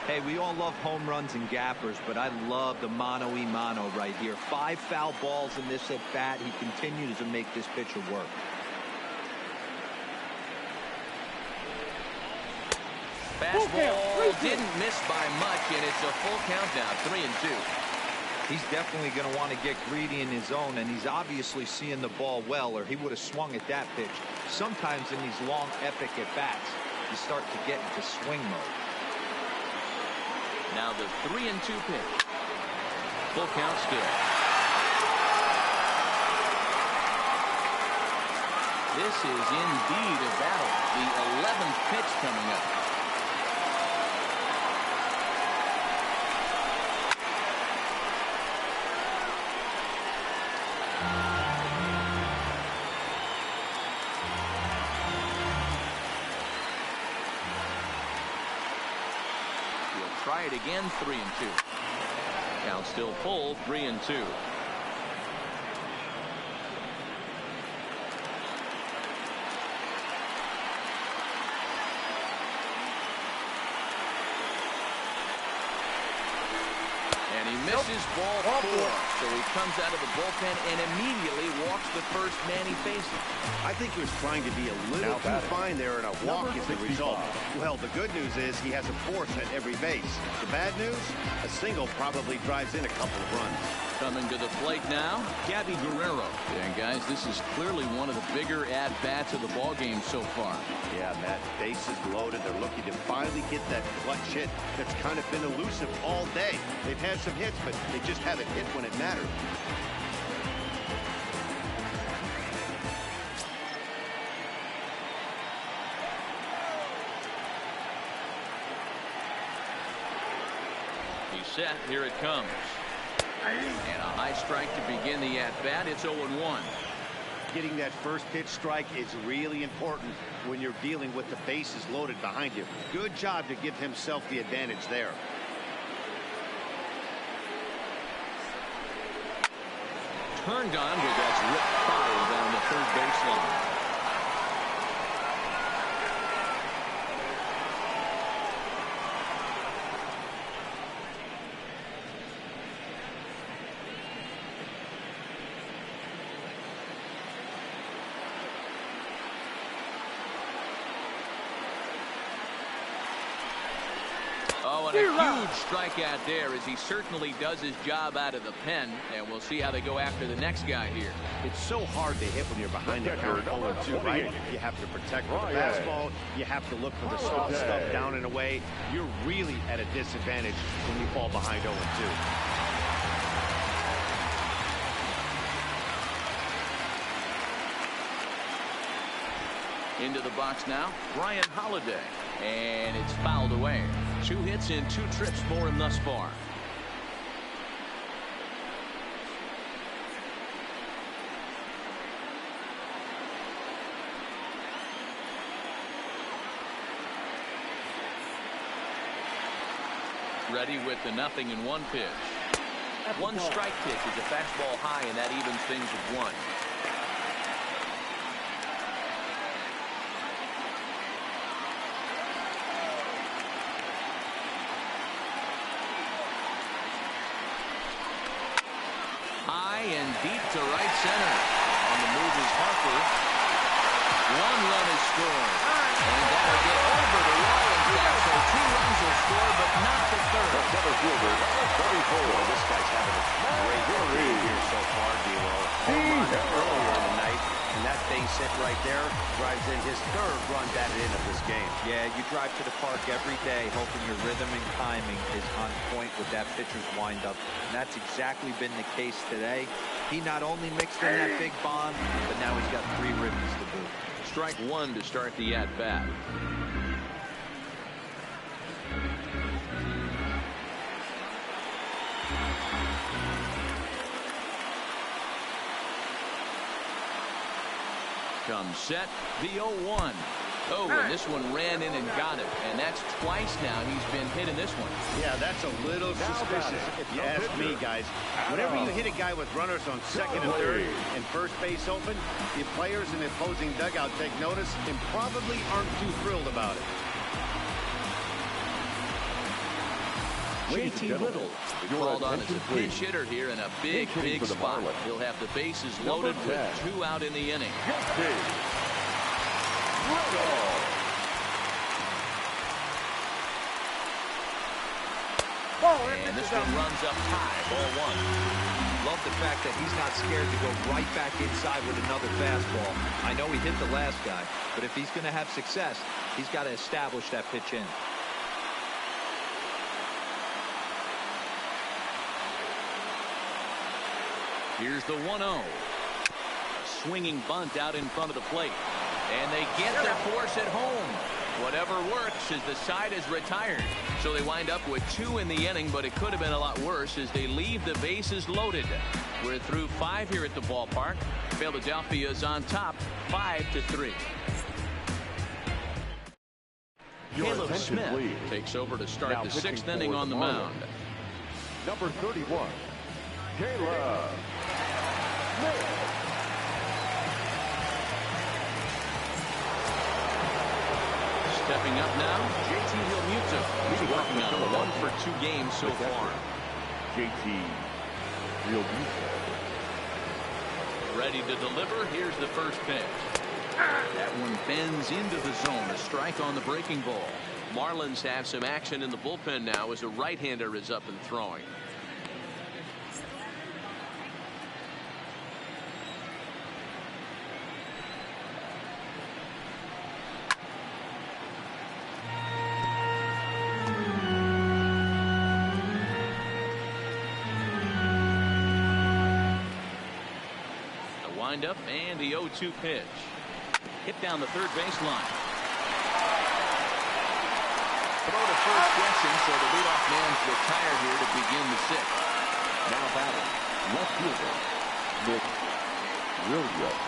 Hey, we all love home runs and gappers, but I love the mano-y-mano right here. 5 foul balls in this at bat. He continues to make this pitcher work. Fastball didn't miss by much, and it's a full count now, 3-2. He's definitely going to want to get greedy in his zone, and he's obviously seeing the ball well, or he would have swung at that pitch. Sometimes in these long, epic at-bats, you start to get into swing mode. Now the 3-2 pitch. Full count still. This is indeed a battle. The 11th pitch coming up. Try it again. 3-2. Count still full. 3-2. And he misses ball 4. So he comes out of the bullpen and immediately walks the first man he faces. I think he was trying to be a little too fine there, and a walk is the result. Well, the good news is he has a force at every base. The bad news, a single probably drives in a couple of runs. Coming to the plate now, Gaby Guerrero. And guys, this is clearly one of the bigger at-bats of the ballgame so far. Yeah, Matt, bases loaded. They're looking to finally get that clutch hit that's kind of been elusive all day. They've had some hits, but they just haven't hit when it mattered. He's set. Here it comes. And a high strike to begin the at-bat. It's 0-1. Getting that first pitch strike is really important when you're dealing with the bases loaded behind you. Good job to give himself the advantage there. turned on with that ripped foul down the third baseline. Oh, and a huge strikeout there, as he certainly does his job out of the pen, and we'll see how they go after the next guy here. It's so hard to hit when you're behind the count 0-2, right? You have to protect the fastball. You have to look for the soft stuff down and away. You're really at a disadvantage when you fall behind 0-2. Into the box now, Brian Holiday, and it's fouled away. 2 hits in 2 trips for him thus far. Ready with the 0-1 pitch. 1 strike pitch is a fastball high, and that evens things at 1. And deep to right center. On the move is Harper. 1 run is scored. And that'll get over the wall, in fact. So 2 runs will score, but not the third. The center fielder, number 34. Well, this guy's having a great game here so far, D-Lo. Home run earlier in the night, and that base hit right there drives in his 3rd run batted in of this game. Yeah, you drive to the park every day hoping your rhythm and timing is on point with that pitcher's windup, and that's exactly been the case today. He not only mixed in that big bomb, but now he's got 3 ribbies to boot. Strike 1 to start the at-bat. Comes set, the 0-1. Oh, and this one ran in and got it. And that's twice now he's been hit in this one. Yeah, that's a little suspicious if you ask me, guys. Whenever you hit a guy with runners on 2nd and 3rd and first base open, the players in the opposing dugout take notice and probably aren't too thrilled about it. JT Little called on as a pinch hitter here in a big spot. He'll have the bases loaded with 2 out in the inning. And this one runs up high, ball 1. Love the fact that he's not scared to go right back inside with another fastball. I know he hit the last guy, but if he's going to have success, he's got to establish that pitch in. Here's the 1-0. A swinging bunt out in front of the plate. And they get their force at home. Whatever works as the side is retired. So they wind up with 2 in the inning, but it could have been a lot worse as they leave the bases loaded. We're through 5 here at the ballpark. Philadelphia's on top, 5-3. Caleb Smith takes over to start the 6th inning on the mound. Number 31, Caleb Smith. Stepping up now, JT Realmuto. He's working on a 1-for-2 game so far. JT Realmuto. Ready to deliver. Here's the first pitch. That one bends into the zone. A strike on the breaking ball. Marlins have some action in the bullpen now as a right-hander is up and throwing. Up and the 0-2 pitch. Hit down the third baseline. Throw to first guessing, so the leadoff man's retired here to begin the 6th. Now batting, left fielder, Nick Williams.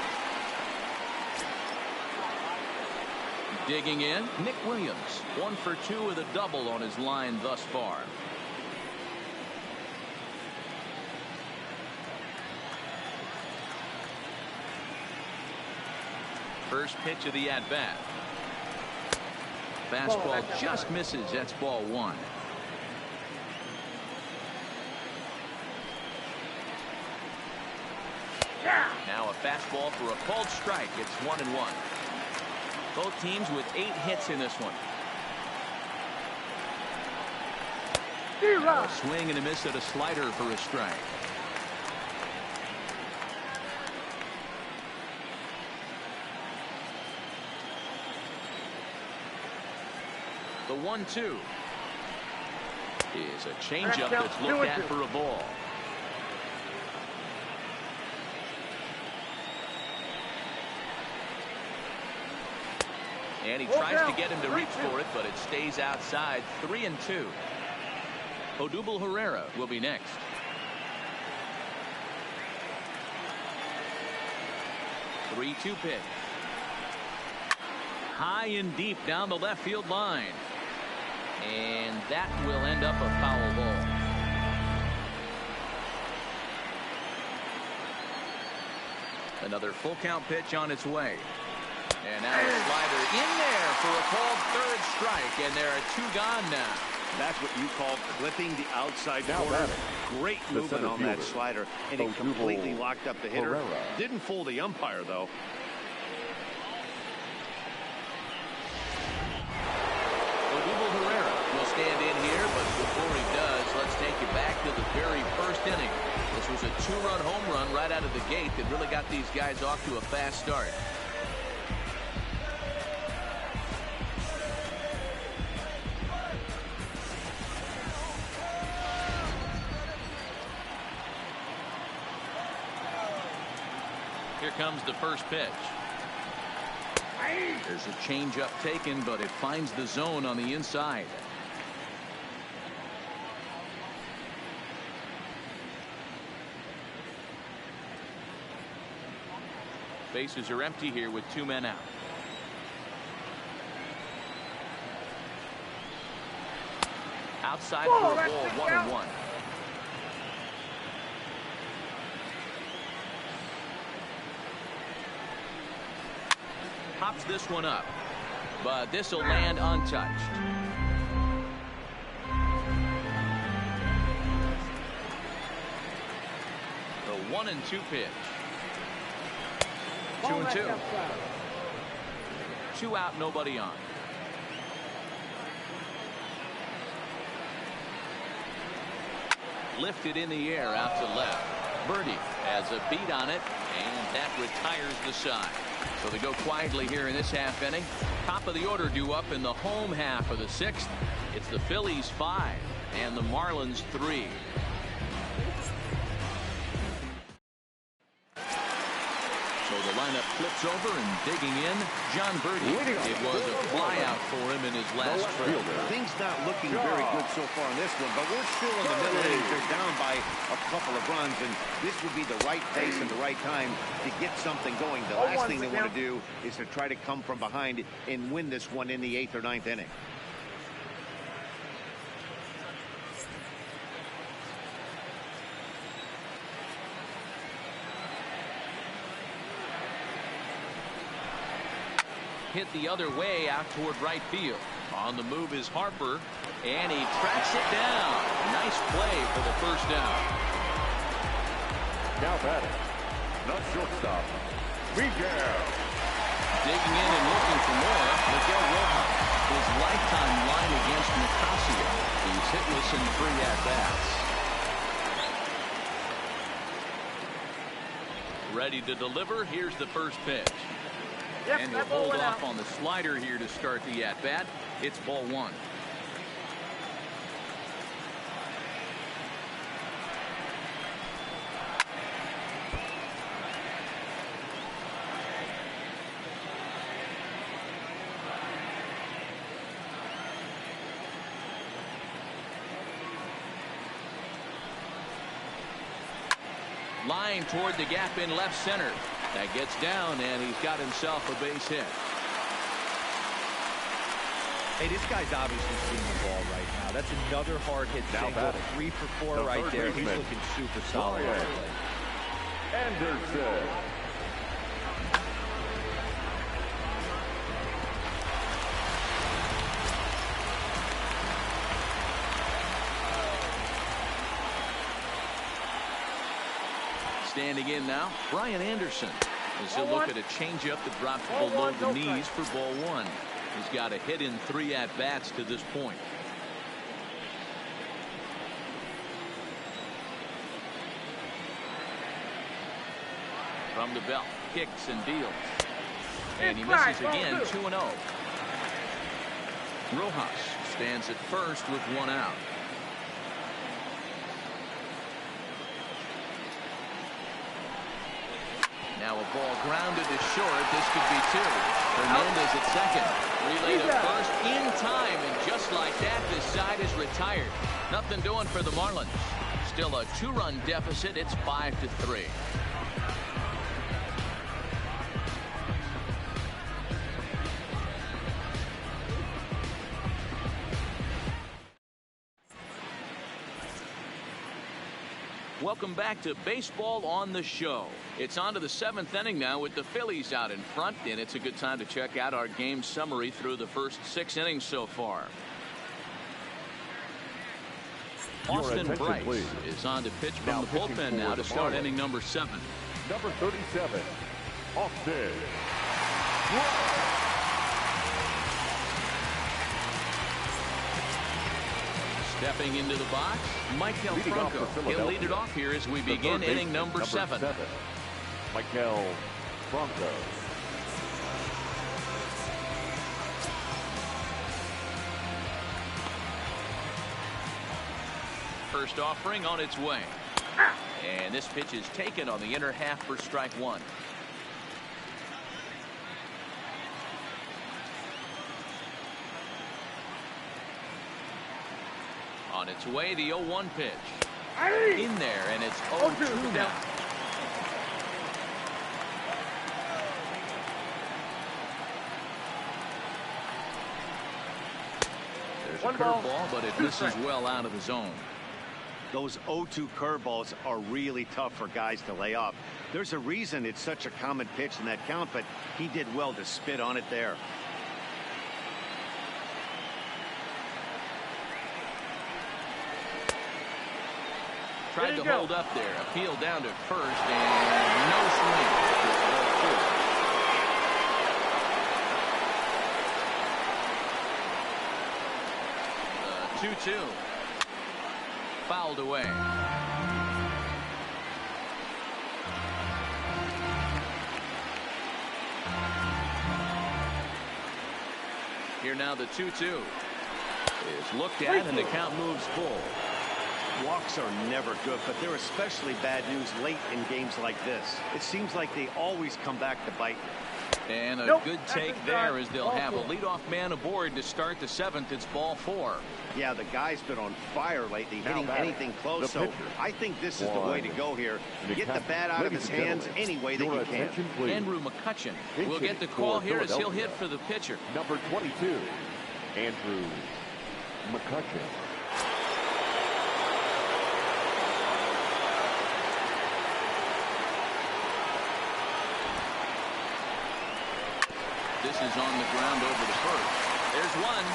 Digging in, Nick Williams. 1-for-2 with a double on his line thus far. First pitch of the at-bat. Fastball just misses. That's ball one. Now a fastball for a called strike. It's 1-1. Both teams with 8 hits in this one. A swing and a miss at a slider for a strike. The 1-2 is a changeup that's looked at for a ball. And he tries to get him to reach for it, but it stays outside. 3-2. Gaby Guerrero will be next. The 3-2 pitch. High and deep down the left field line. And that will end up a foul ball. Another full count pitch on its way. And now a slider in there for a called third strike. And there are 2 gone now. That's what you call clipping the outside corner. Great movement on that slider. And it completely locked up the hitter. Didn't fool the umpire, though. Stand in here, but before he does, let's take you back to the very first inning. This was a 2-run home run right out of the gate that really got these guys off to a fast start. Here comes the first pitch. There's a changeup taken, but it finds the zone on the inside. Bases are empty here with 2 men out. Outside for a ball, 1-1. Pops this one up, but this will land untouched. The 1-2 pitch. 2-2. 2 out, nobody on. Lifted in the air out to left. Birdie has a beat on it, and that retires the side. So they go quietly here in this half inning. Top of the order due up in the home half of the 6th. It's the Phillies 5 and the Marlins 3. So the lineup flips over and digging in. John Birdie. It was a flyout for him in his last trip. Things not looking very good so far in this one, but we're still in the middle innings. They're down by a couple of runs, and this would be the right pace and the right time to get something going. The last thing they want to do is to try to come from behind and win this one in the 8th or 9th inning. Hit the other way out toward right field. On the move is Harper, and he tracks it down. Nice play for the first down. Now batting, the shortstop, Miguel. Digging in and looking for more, Miguel Rojas. His lifetime line against Nicasio. He's hitless in 3 at-bats. Ready to deliver. Here's the first pitch. And he'll hold off on the slider here to start the at-bat. It's ball 1. Line toward the gap in left center. That gets down, and he's got himself a base hit. Hey, this guy's obviously seeing the ball right now. That's another hard hit single. 3 for 4 right there. He's looking super solid. Anderson. Standing in now, Brian Anderson. As he'll look at a changeup that drops below the knees for ball one. He's got a hit in 3 at-bats to this point. From the belt, kicks and deals. And he misses again, 2-0. Rojas stands at first with 1 out. Now a ball grounded to short. This could be 2. Hernandez at second. Relay to first in time, and just like that, this side is retired. Nothing doing for the Marlins. Still a 2-run deficit. It's 5-3. Welcome back to Baseball on the Show. It's on to the 7th inning now with the Phillies out in front, and it's a good time to check out our game summary through the first 6 innings so far. Austin Brice is on to pitch from the bullpen now to start inning number 7. Number 37, Austin. Stepping into the box, Michael Franco. He'll lead it off here as we begin inning number 7. Michael Franco. First offering on its way. And this pitch is taken on the inner half for strike 1. On its way, the 0-1 pitch. In there, and it's 0-2 now. There's a curveball, but it misses well out of the zone. Those 0-2 curveballs are really tough for guys to lay off. There's a reason it's such a common pitch in that count, but he did well to spit on it there. Tried to hold up there. Appeal down to first, and no swing. 2-2. Fouled away. Here now the 2-2 is looked at, and the count moves full. Walks are never good, but they're especially bad news late in games like this. It seems like they always come back to bite. And a good take there as they'll have a leadoff man aboard to start the 7th. It's ball 4. Yeah, the guy's been on fire lately, hitting anything close. So I think this is the way to go here. Get the bat out of his hands any way that you can. Andrew McCutchen will get the call here as he'll hit for the pitcher. Number 22, Andrew McCutchen. This is on the ground over to first. There's one.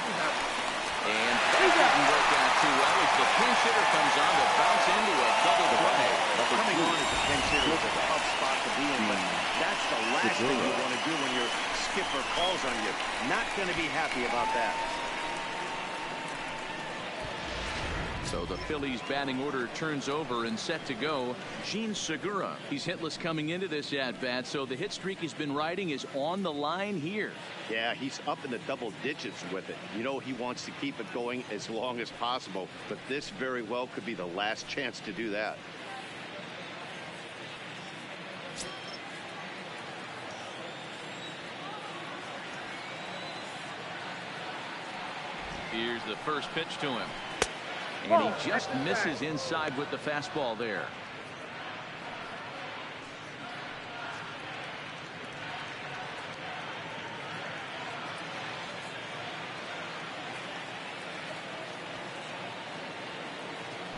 And that didn't work out too well as the pinch hitter comes on to bounce into a double play. Coming on as a pinch hitter is a tough spot to be in, but that's the last thing you want to do when your skipper calls on you. Not going to be happy about that. So the Phillies batting order turns over and set to go. Jean Segura. He's hitless coming into this at-bat, so the hit streak he's been riding is on the line here. Yeah, he's up in the double digits with it. You know he wants to keep it going as long as possible, but this very well could be the last chance to do that. Here's the first pitch to him. And he just misses inside with the fastball there.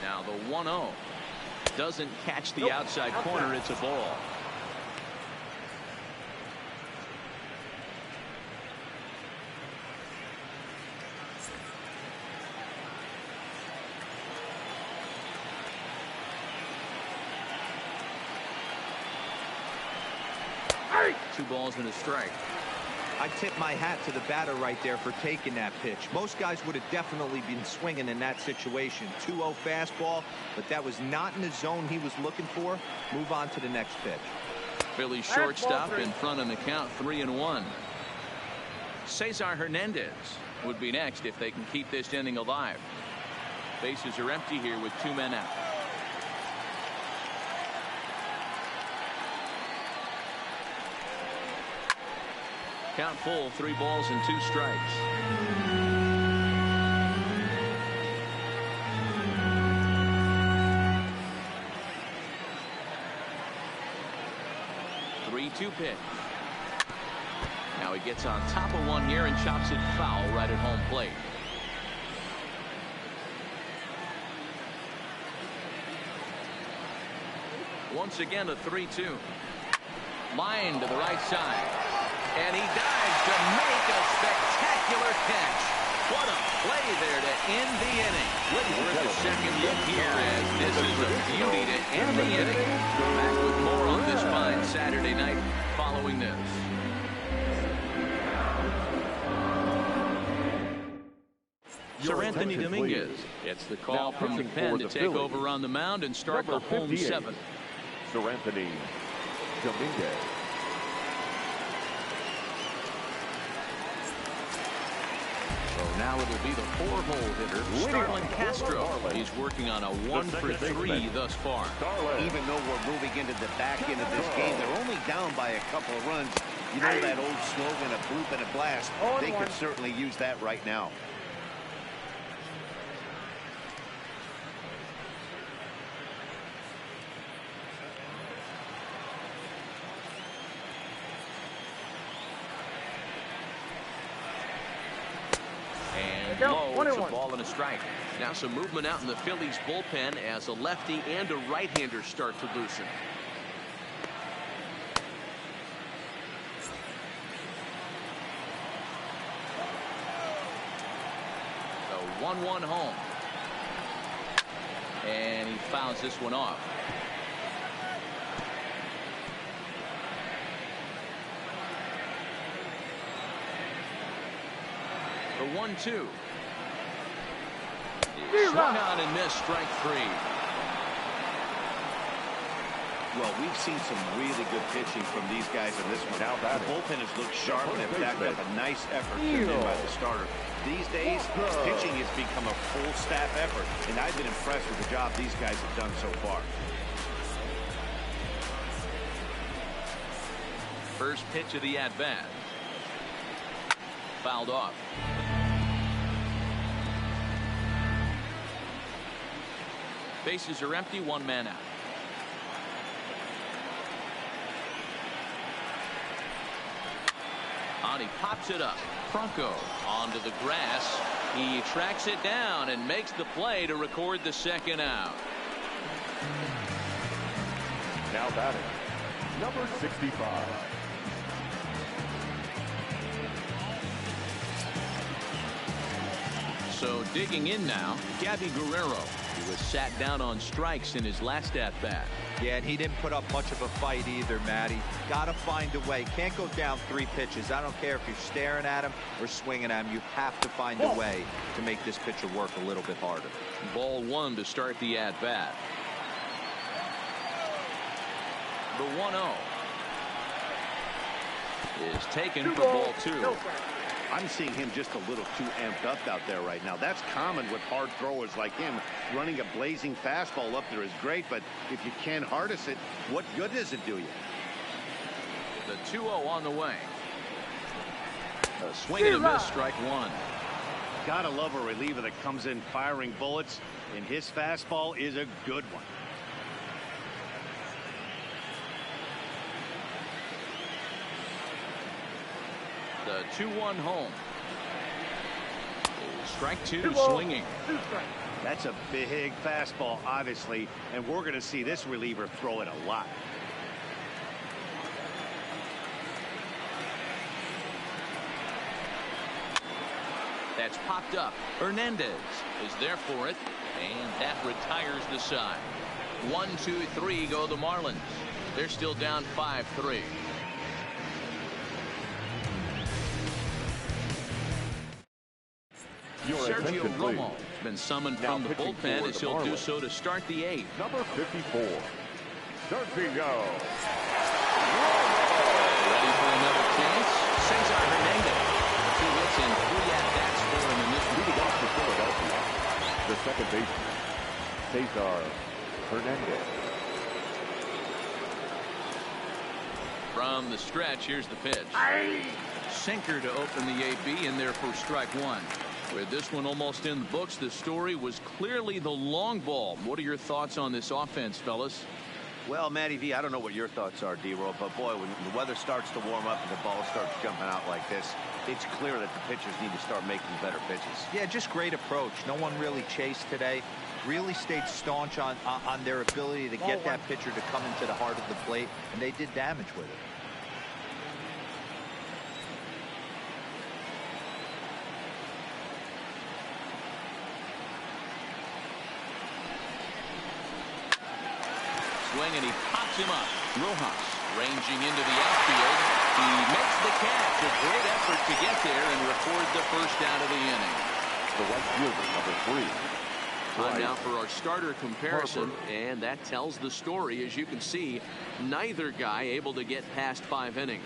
Now the 1-0 doesn't catch the outside corner. It's a ball. 2 balls and a strike. I tip my hat to the batter right there for taking that pitch. Most guys would have definitely been swinging in that situation. 2-0 fastball, but that was not in the zone he was looking for. Move on to the next pitch. Phillies shortstop in front in the count, 3-1. Cesar Hernandez would be next if they can keep this inning alive. Bases are empty here with 2 men out. Count full, 3 balls and 2 strikes. Three-two pitch. Now he gets on top of one here and chops it foul right at home plate. Once again a 3-2. Line to the right side. And he dives to make a spectacular catch. What a play there to end the inning. Worth a second look here as this is a beauty to end the inning. Back with more on this fine Saturday night following this. Sir Anthony Dominguez gets the call from the pen to take over on the mound and start the home 7th. Sir Anthony Dominguez. So now it'll be the 4-hole hitter, Starlin Castro. He's working on a 1-for-3 thus far. Even though we're moving into the back end of this game, they're only down by a couple of runs. You know that old slogan, a bloop and a blast. They could certainly use that right now. Low, it's a ball and a strike. Now some movement out in the Phillies bullpen as a lefty and a right-hander start to loosen. The 1-1 home. And he fouls this one off. The 1-2. Swung on and missed, strike 3. Well, we've seen some really good pitching from these guys in this one. Now the bullpen has looked sharp and have backed up a nice effort put in by the starter. These days, pitching has become a full staff effort, and I've been impressed with the job these guys have done so far. First pitch of the at-bat. Fouled off. Bases are empty, 1 man out. He pops it up. Franco onto the grass. He tracks it down and makes the play to record the 2nd out. Now batting, number 65. So digging in now, Gaby Guerrero, who was sat down on strikes in his last at-bat. Yeah, and he didn't put up much of a fight either, Matty. Got to find a way. Can't go down 3 pitches. I don't care if you're staring at him or swinging at him. You have to find a way to make this pitcher work a little bit harder. Ball 1 to start the at-bat. The 1-0 is taken for ball 2. I'm seeing him just a little too amped up out there right now. That's common with hard throwers like him. Running a blazing fastball up there is great, but if you can't harness it, what good does it do you? The 2-0 on the way. A swing and a miss, strike 1. Gotta love a reliever that comes in firing bullets, and his fastball is a good one. The 2-1 home. Strike 2, swinging. That's a big fastball, obviously, and we're going to see this reliever throw it a lot. That's popped up. Hernandez is there for it, and that retires the side. 1-2-3 go the Marlins. They're still down 5-3. Your Sergio attention, please. Romo has been summoned Now from the pitching bullpen for as the he'll do Marlins. so to start the 8th. Number 54, Sergio. Ready for another chance? Cesar Hernandez. 2 hits and 3 at-bats for him in this one. Leading off for Philadelphia, the second baseman, Cesar Hernandez. From the stretch, here's the pitch. Sinker to open the AB in there for strike 1. With this one almost in the books, the story was clearly the long ball. What are your thoughts on this offense, fellas? Well, Matty V, I don't know what your thoughts are, D-Roll, but boy, when the weather starts to warm up and the ball starts jumping out like this, it's clear that the pitchers need to start making better pitches. Yeah, just great approach. No one really chased today. Really stayed staunch on their ability to get that pitcher to come into the heart of the plate, and they did damage with it. Swing, and he pops him up. Rojas ranging into the outfield. He makes the catch. A great effort to get there and record the first out of the inning. The right fielder, number 3. Time now for our starter comparison, and that tells the story. As you can see, neither guy able to get past 5 innings.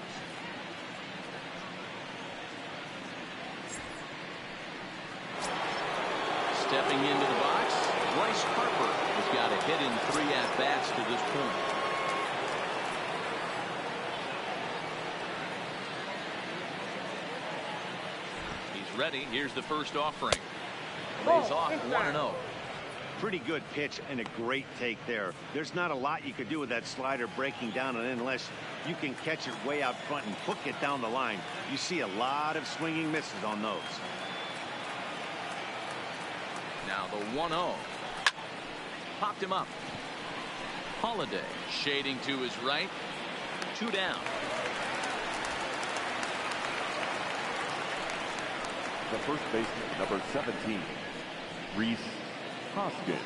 Stepping into the box, Bryce Harper has got a hit in 3 at-bats to this point. He's ready. Here's the first offering. Lays off 1-0. Pretty good pitch and a great take there. There's not a lot you could do with that slider breaking down, and unless you can catch it way out front and hook it down the line, you see a lot of swinging misses on those. Now the 1-0. Popped him up. Holiday shading to his right. 2 down. The first baseman, number 17, Rhys Hoskins.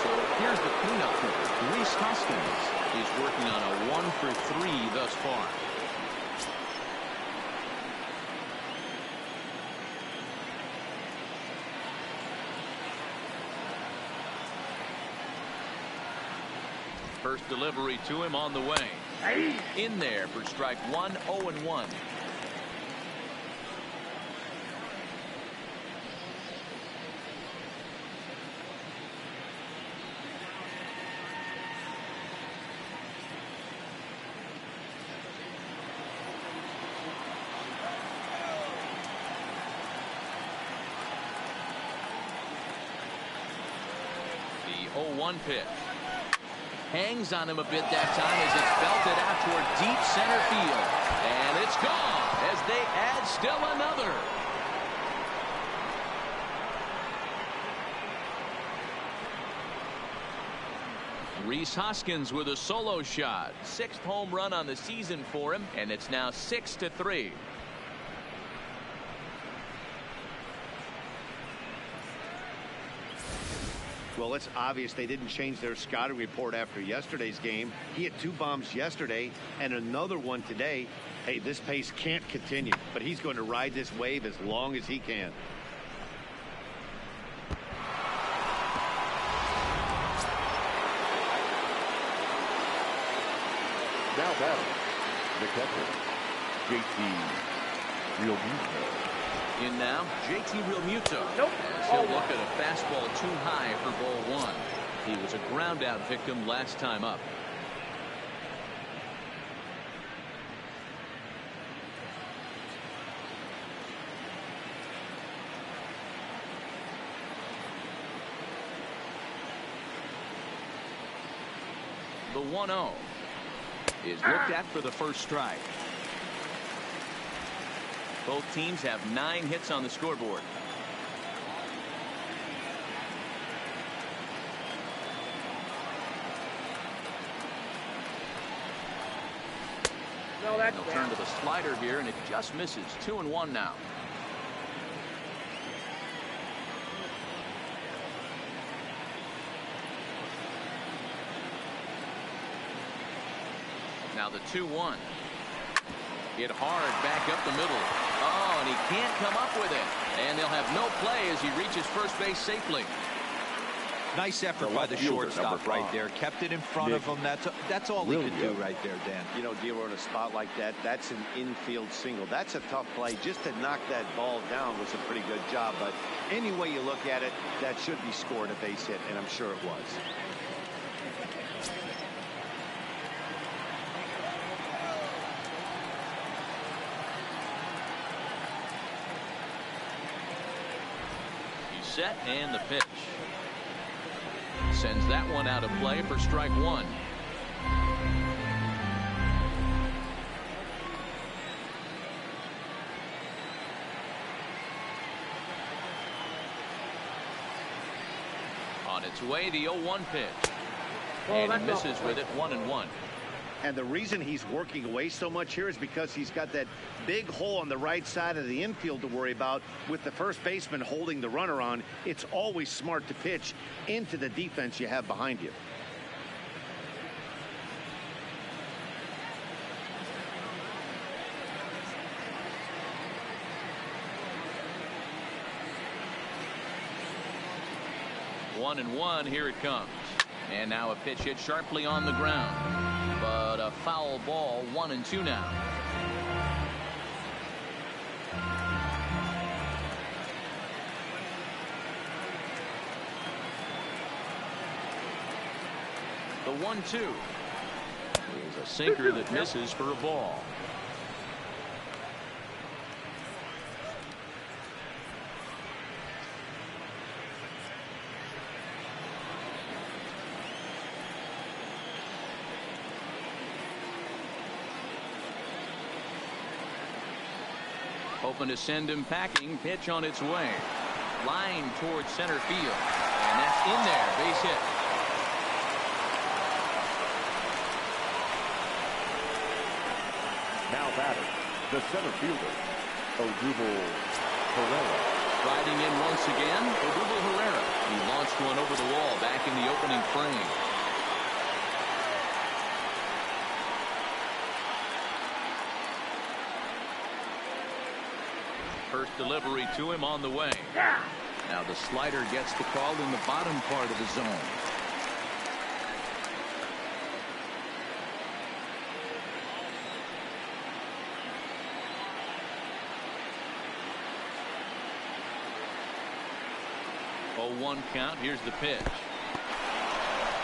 So here's the cleanup hitter. Rhys Hoskins is working on a 1 for 3 thus far. First delivery to him on the way. In there for strike 1, 0-1. The 0-1 pitch. Hangs on him a bit that time as it's belted out toward deep center field. And it's gone as they add still another. Rhys Hoskins with a solo shot. 6th home run on the season for him, and it's now 6-3. Well, it's obvious they didn't change their scouting report after yesterday's game. He had 2 bombs yesterday and another one today. Hey, this pace can't continue, but he's going to ride this wave as long as he can. Now batting, the catcher, JT Realmuto. In now, JT Realmuto. Nope. As he'll look at a fastball too high for ball 1. He was a ground out victim last time up. The 1-0 is looked at for the first strike. Both teams have 9 hits on the scoreboard. No, that's He'll turn to the slider here, and it just misses. 2-1 now. Now the 2-1. Hit hard back up the middle. Oh, and he can't come up with it. And they'll have no play as he reaches first base safely. Nice effort by the shortstop right there. Kept it in front of him. That's all he could do right there, Dan. You know, Guerrero in a spot like that, that's an infield single. That's a tough play. Just to knock that ball down was a pretty good job. But any way you look at it, that should be scored a base hit, and I'm sure it was. He's set, and the pitch. Sends that one out of play for strike one. On its way, the 0-1 pitch. And he misses with it, 1-1. And the reason he's working away so much here is because he's got that big hole on the right side of the infield to worry about. With the first baseman holding the runner on, it's always smart to pitch into the defense you have behind you. One and one, here it comes. And now a pitch hit sharply on the ground. But a foul ball, 1-2 now. The 1-2 is a sinker that misses for a ball. Hoping to send him packing. Pitch on its way. Line towards center field. And that's in there. Base hit. Now batting, the center fielder, Odubel Herrera. Riding in once again, Odubel Herrera. He launched one over the wall back in the opening frame. First delivery to him on the way. Now the slider gets the call in the bottom part of the zone. Oh, 1 count. Here's the pitch.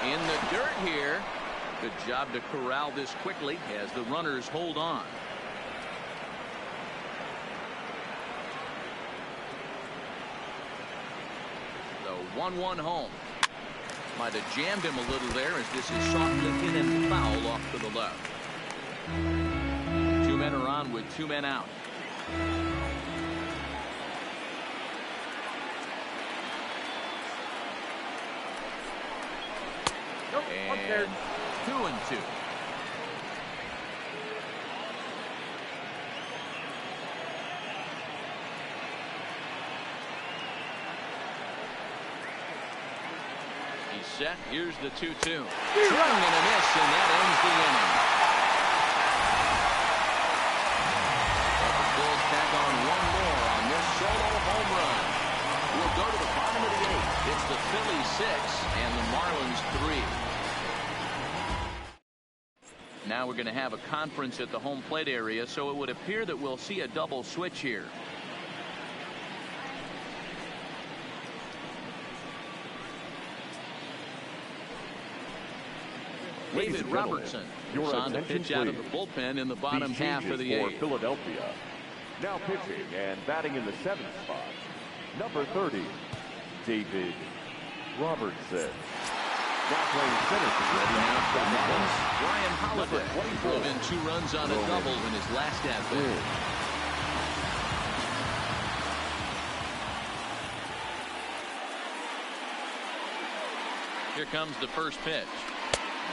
In the dirt here. Good job to corral this quickly as the runners hold on. The 1-1 home. Might have jammed him a little there as this is softly hit and foul off to the left. 2 men are on with 2 men out. And 2-2. He's set. Here's the 2-2. Swing and a miss, and that ends the inning. But the Bulls tack on 1 more on this solo home run. We'll go to the bottom of the 8th. It's the Phillies 6 and the Marlins 3. Now we're going to have a conference at the home plate area, so it would appear that we'll see a double switch here. David Robertson is on to pitch out of the bullpen in the bottom half of the 8th. Philadelphia. Now pitching and batting in the 7th spot, number 30, David Robertson. Now playing center field. Now for the Marlins, Brian Holiday drove in 2 runs on a double in his last at bat. Here comes the first pitch.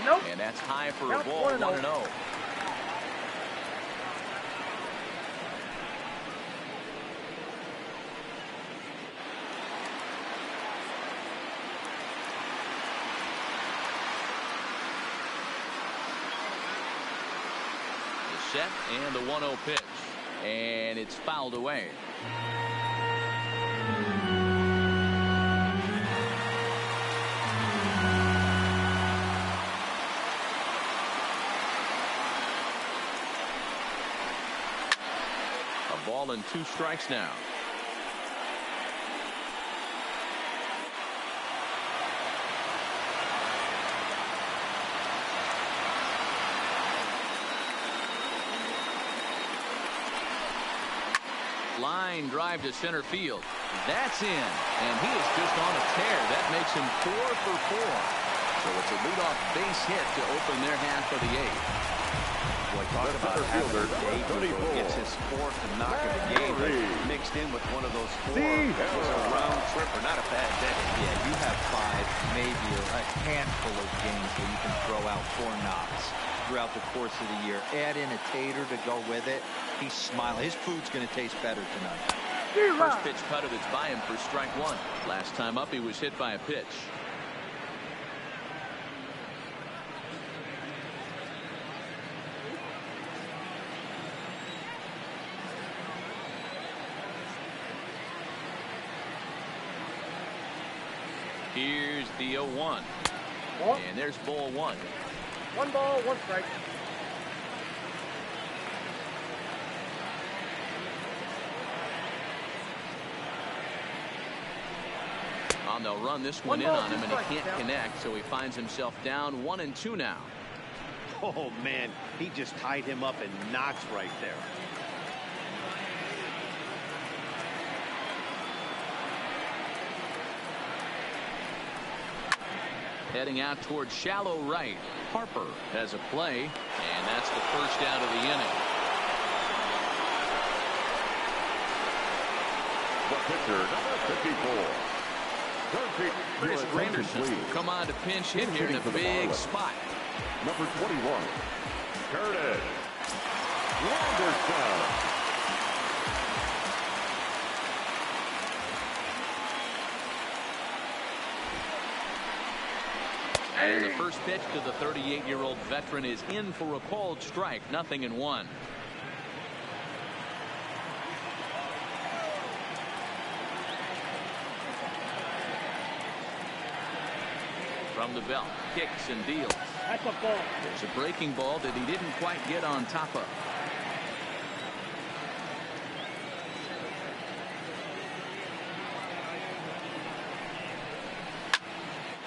Nope. And that's high for a ball, 1-0. set, and the 1-0 pitch. And it's fouled away. A ball and 2 strikes now. Line drive to center field. That's in, and he is just on a tear. That makes him 4 for 4. So it's a leadoff base hit to open their half of the 8th. Boy, talk about having a day who gets his 4th knock of the game, mixed in with one of those 4. It was a round tripper, not a bad day. Yeah, you have 5, maybe a handful of games where you can throw out 4 knocks throughout the course of the year. Add in a tater to go with it. He's smiling. His food's going to taste better tonight. First pitch cutter that's by him for strike 1. Last time up, he was hit by a pitch. Here's the 0-1. And there's ball 1. 1 ball, 1 strike. On they'll run this one in on him, and he can't connect, so he finds himself down 1-2 now. Oh, man, he just tied him up and knocks right there. Heading out towards shallow right. Harper has a play, and that's the first out of the inning. The pitcher, number 54. Chris Granderson will come on to pinch hit here in a big spot. Number 21, Curtis Granderson. And the first pitch to the 38-year-old veteran is in for a called strike. 0-1. From the belt, kicks and deals. That's a ball. There's a breaking ball that he didn't quite get on top of.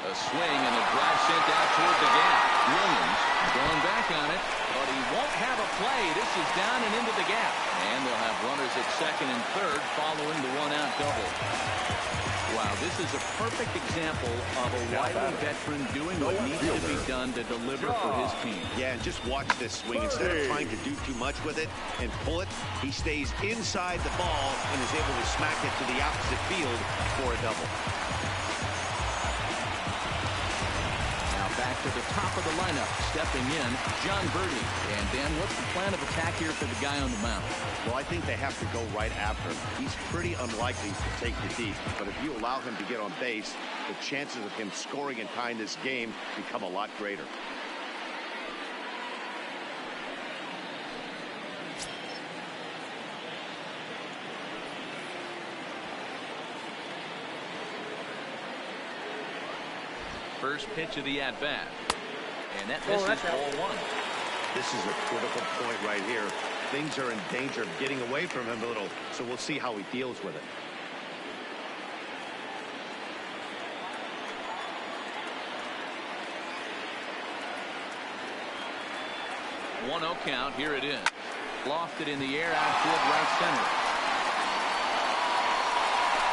A swing and a drive sent out toward the gap. Williams going back on it, but he won't have a play. This is down and into the gap. And they'll have runners at second and third following the 1-out double. Wow, this is a perfect example of a wily veteran doing what needs to be done to deliver for his team. Yeah, and just watch this swing. Instead of trying to do too much with it and pull it, he stays inside the ball and is able to smack it to the opposite field for a double. Now back to the top of the lineup, stepping in, John Birdie. And Dan, what's the plan of attack here for the guy on the mound? Well, I think they have to go right after him. He's pretty unlikely to take the deep, but if you allow him to get on base, the chances of him scoring and tying this game become a lot greater. First pitch of the at-bat. And that misses ball 1. This is a critical point right here. Things are in danger of getting away from him a little, so we'll see how he deals with it. One 1-0 count. Here it is. Lofted in the air out toward right center.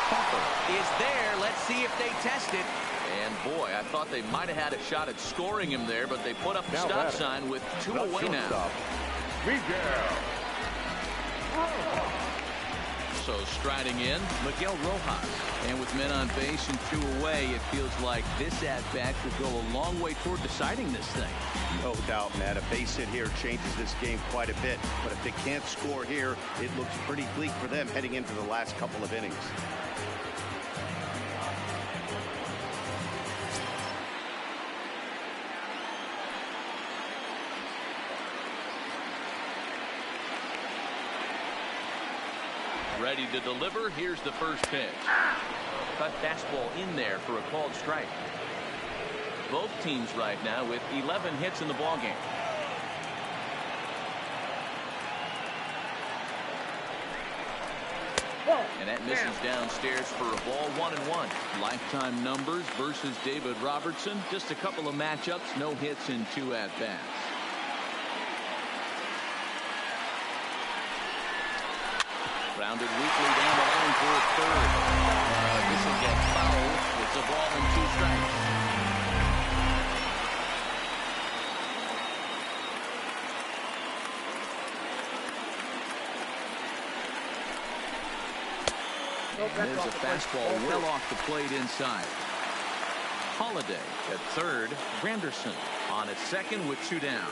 Harper is there. Let's see if they test it. And boy, I thought they might have had a shot at scoring him there, but they put up the stop sign with 2 away now. So striding in, Miguel Rojas. And with men on base and 2 away, it feels like this at-bat could go a long way toward deciding this thing. No doubt, Matt. A base hit here changes this game quite a bit. But if they can't score here, it looks pretty bleak for them heading into the last couple of innings. Ready to deliver. Here's the first pitch. Cut fastball in there for a called strike. Both teams right now with 11 hits in the ballgame. And that misses downstairs for a ball. 1-1. Lifetime numbers versus David Robertson. Just a couple of matchups. No hits in 2 at-bats. Grounded weakly down the line for a third. This will get fouled. It's a ball and 2 strikes. There's a fastball well off the plate inside. Holiday at third. Granderson on at second with 2 down.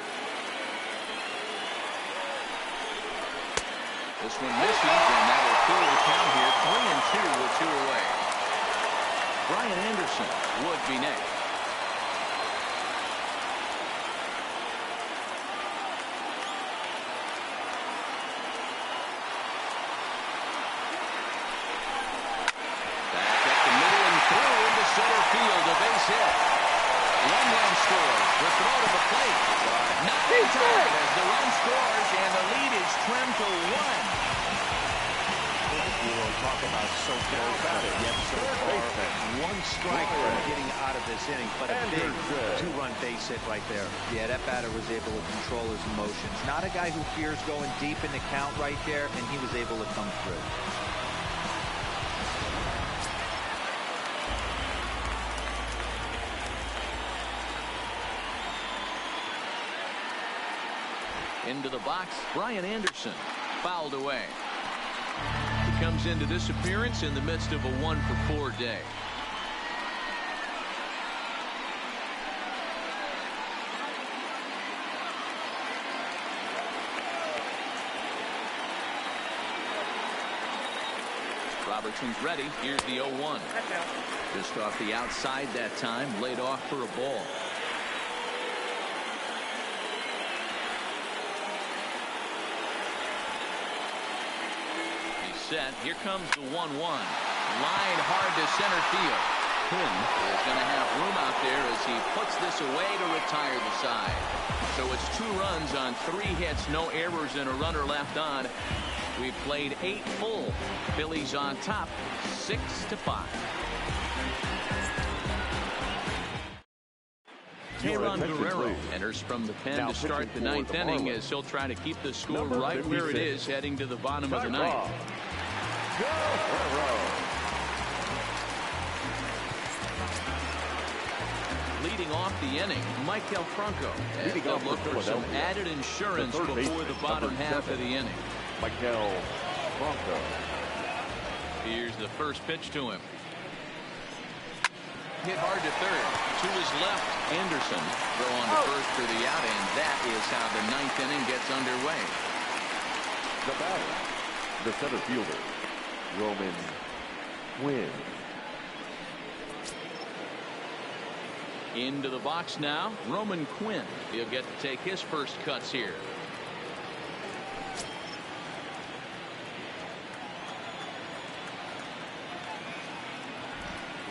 This one misses, and that will kill the count here. 3-2 with 2 away. Brian Anderson would be next. Back up the middle and through into center field. A base hit. 1 run scores. The throw to the plate. Not in time as the run scores, and the lead is trimmed to 1. We will talk about so far batted yet so far. 1 strike from getting out of this inning, but a big 2-run base hit right there. Yeah, that batter was able to control his emotions. Not a guy who fears going deep in the count right there, and he was able to come through. Into the box, Brian Anderson fouled away. He comes into this appearance in the midst of a 1-for-4 day. Robertson's ready. Here's the 0-1. Just off the outside that time, laid off for a ball. Set. Here comes the 1-1. Line hard to center field. Quinn is going to have room out there as he puts this away to retire the side. So it's 2 runs on 3 hits, no errors, and a runner left on. We've played 8 full. Phillies on top, 6-5. Gaby Guerrero enters from the pen to start the 9th inning as he'll try to keep the score right where it is heading to the bottom of the 9th. Leading off the inning, Michael Franco as they look for some added insurance before the bottom half of the inning. Michael Franco. Here's the first pitch to him. Hit hard to third. To his left, Anderson. Throw on to first for the out, and that is how the 9th inning gets underway. The batter, the center fielder, Roman Quinn. Into the box now, Roman Quinn. He'll get to take his first cuts here.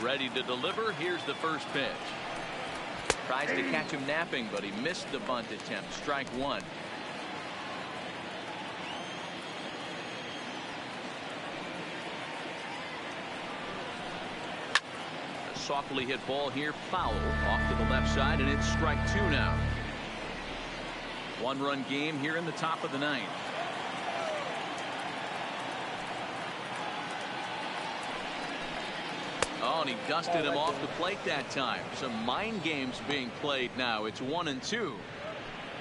Ready to deliver. Here's the first pitch. Tries to catch him napping, but he missed the bunt attempt. Strike 1. A softly hit ball here, foul off to the left side, and it's strike 2 now. 1-run game here in the top of the 9th. Oh, and he dusted him off the plate that time. Some mind games being played now. It's 1-2.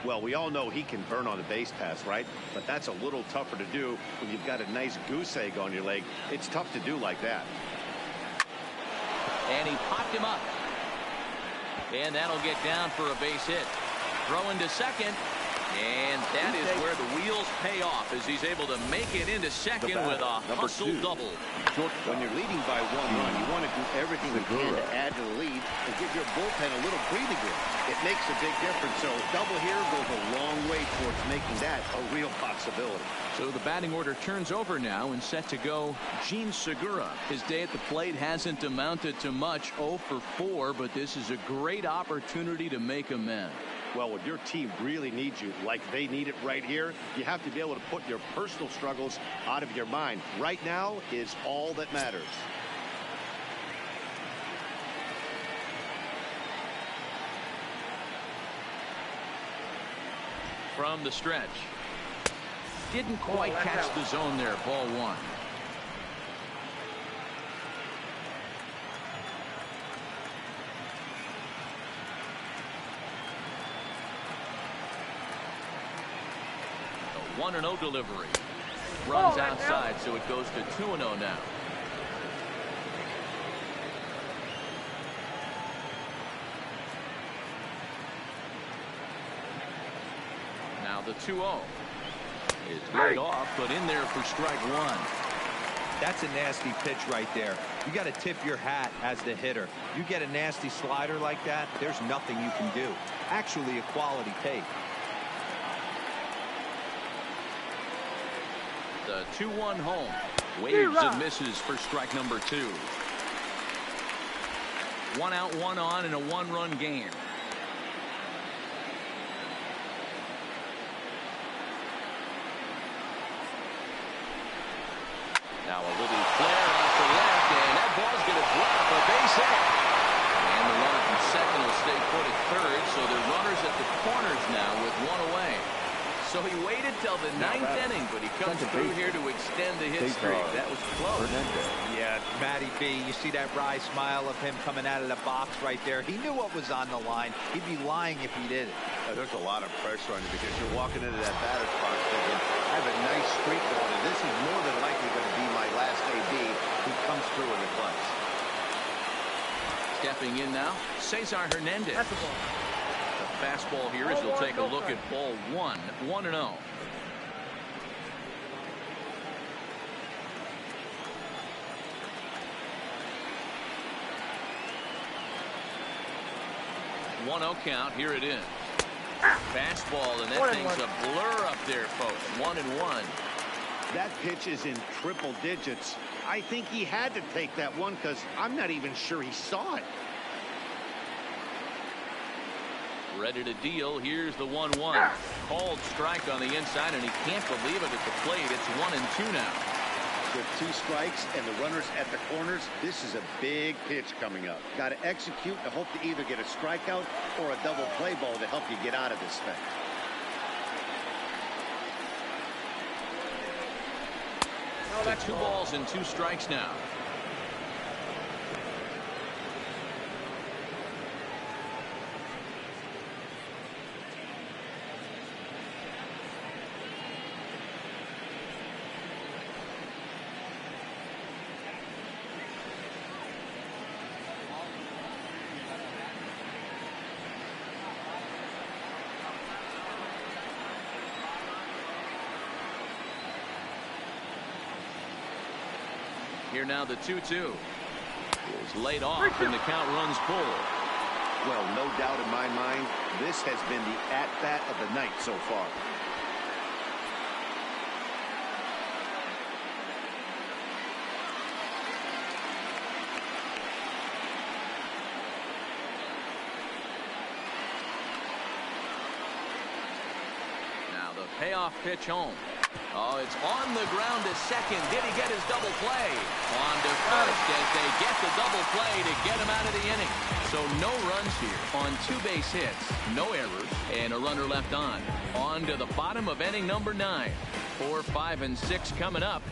Well, we all know he can burn on a base pass, right? But that's a little tougher to do when you've got a nice goose egg on your leg. It's tough to do like that. And he popped him up. And that'll get down for a base hit. Throw into second. And that is where the wheels pay off as he's able to make it into second with a hustle double. When you're leading by 1 run, you want to do everything you can to add to the lead and give your bullpen a little breathing room. It makes a big difference. So double here goes a long way towards making that a real possibility. So the batting order turns over now and set to go Gene Segura. His day at the plate hasn't amounted to much, 0 for 4, but this is a great opportunity to make amends. Well, when your team really needs you, like they need it right here, you have to be able to put your personal struggles out of your mind. Right now is all that matters. From the stretch. Didn't quite catch the zone there. Ball 1. A 1-0 delivery. Runs outside, so it goes to 2-0 now. Now the 2-0. Is laid off, but in there for strike 1. That's a nasty pitch right there. You got to tip your hat as the hitter. You get a nasty slider like that, there's nothing you can do. Actually a quality take. The 2-1 home. Waves and misses for strike number 2. 1 out, 1 on in a 1-run game. Now a little flare off the left, and that ball's going to drop a base hit. And the runner from second will stay put at third, so the runners at the corners now with 1 away. So he waited till the 9th inning, but he comes through here to extend the hit streak. That was close. Yeah, Matty B, you see that wry smile of him coming out of the box right there. He knew what was on the line. He'd be lying if he did it. There's a lot of pressure on you because you're walking into that batter's box thinking, I have a nice streak going, and this is more than likely going to be my last AB who comes through in the clutch. Stepping in now, Cesar Hernandez. That's the ball. The fastball here as we'll take a look at ball 1, 1-0. One-0 count. Here it is. Fastball, and that thing's a blur up there, folks. 1-1. That pitch is in triple digits. I think he had to take that one because I'm not even sure he saw it. Ready to deal. Here's the 1-1. Called strike on the inside, and he can't believe it at the plate. It's 1-2 now. With 2 strikes and the runners at the corners, this is a big pitch coming up. Got to execute and hope to either get a strikeout or a double play ball to help you get out of this thing. So 2 balls and 2 strikes now. Here now the 2-2 is laid off and the count runs full. Well, no doubt in my mind, this has been the at-bat of the night so far. Now the payoff pitch home. Oh, it's on the ground to second. Did he get his double play? On to first as they get the double play to get him out of the inning. So no runs here on 2 base hits, no errors, and a runner left on. On to the bottom of inning number 9. 4, 5, and 6 coming up.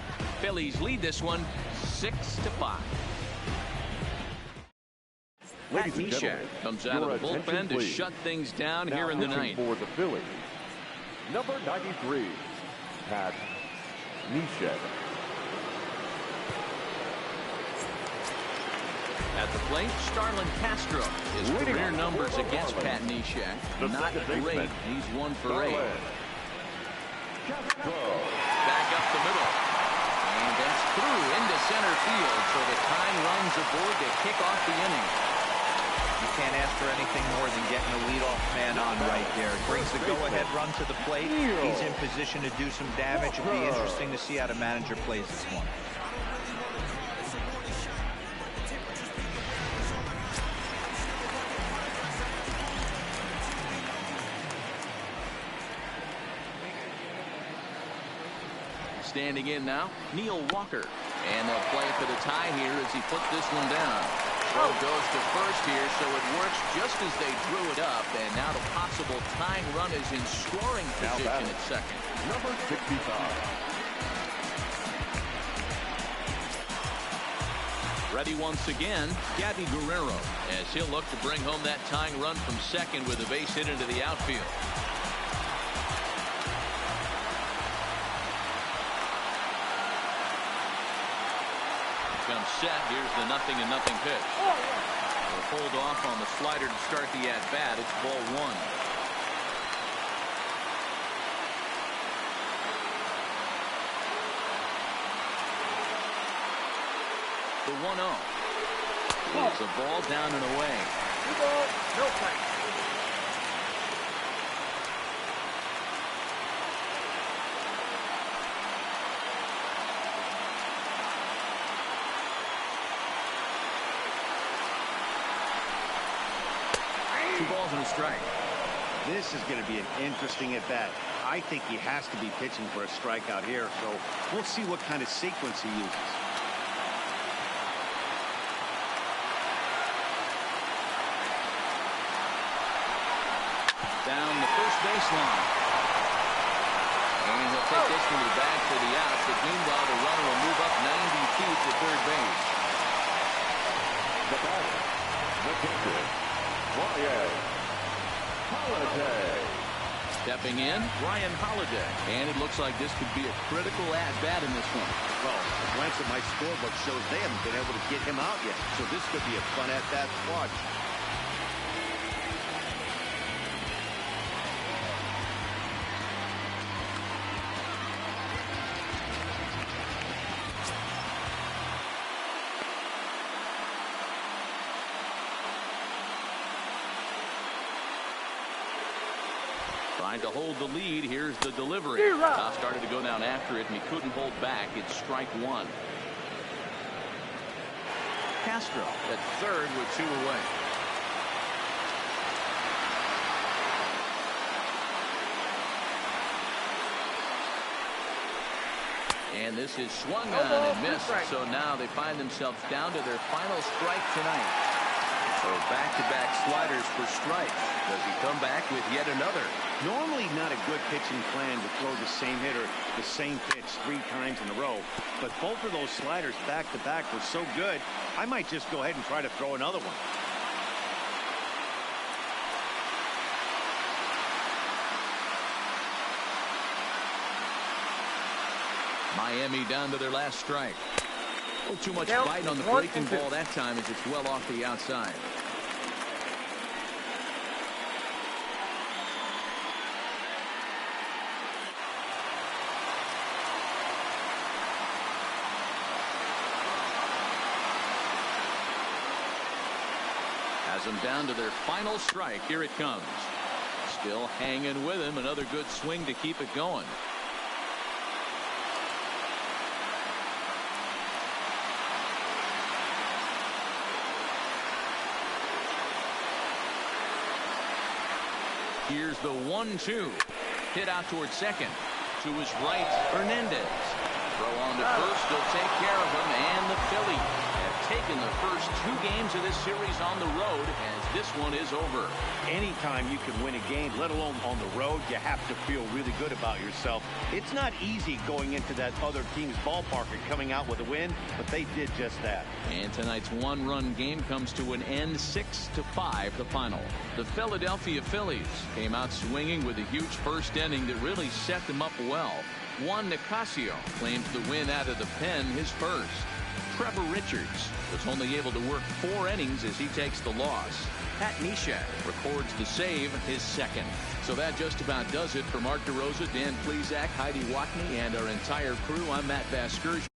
Phillies lead this one 6-5. Pat Neshek comes out of the bullpen to shut things down here in the 9th. For the Phillies, number 93. Pat Neshek. At the plate, Starlin Castro. His career numbers against Pat Neshek not great. He's 1 for 8. Back up the middle. And that's through into center field. So the tying runs aboard to kick off the inning. You can't ask for anything more than getting a leadoff man on right there. Brings the go-ahead run to the plate. He's in position to do some damage. It'll be interesting to see how the manager plays this one. Standing in now, Neil Walker. And they'll play for the tie here as he puts this one down. Throw goes to first here, so it works just as they drew it up. And now the possible tying run is in scoring position at second. Number 65. Ready once again, Gaby Guerrero, as he'll look to bring home that tying run from second with a base hit into the outfield. Comes set. Here's the 0-0 pitch. They'll hold off on the slider to start the at-bat. It's ball one. The 1-0. It's a ball down and away. 2 balls, no strikes. And a strike. This is going to be an interesting at-bat. I think he has to be pitching for a strikeout here, so we'll see what kind of sequence he uses. Down the first baseline. And he'll take this one to the bag for the out, but meanwhile the runner will move up 90 feet to third base. The batter, the pitcher, Ryan Holiday. Stepping in, Ryan Holiday. And it looks like this could be a critical at-bat in this one. Well, a glance at my scorebook shows they haven't been able to get him out yet, so this could be a fun at-bat to watch. Trying to hold the lead. Here's the delivery. Toss started to go down after it, and he couldn't hold back. It's strike one. Castro at third with 2 away. And this is swung on and missed. So now they find themselves down to their final strike tonight. So back-to-back sliders for strikes. Does he come back with yet another? Normally not a good pitching plan to throw the same hitter the same pitch 3 times in a row, but both of those sliders back-to-back were so good, I might just go ahead and try to throw another one. Miami down to their last strike. A little too much bite on the breaking ball that time as it's well off the outside. Has them down to their final strike. Here it comes. Still hanging with him. Another good swing to keep it going. Here's the 1-2. Hit out towards second. To his right, Hernandez. Throw on to first. They'll take care of him. And the Phillies have taken the first 2 games of this series on the road as this one is over. Anytime you can win a game, let alone on the road, you have to feel really good about yourself. It's not easy going into that other team's ballpark and coming out with a win, but they did just that. And tonight's 1-run game comes to an end, 6-5 the final. The Philadelphia Phillies came out swinging with a huge first inning that really set them up well. Juan Nicasio claims the win out of the pen, his first. Trevor Richards was only able to work 4 innings as he takes the loss. Pat Neshek records the save, his second. So that just about does it for Mark DeRosa, Dan Plesac, Heidi Watney, and our entire crew. I'm Matt Vasgersian.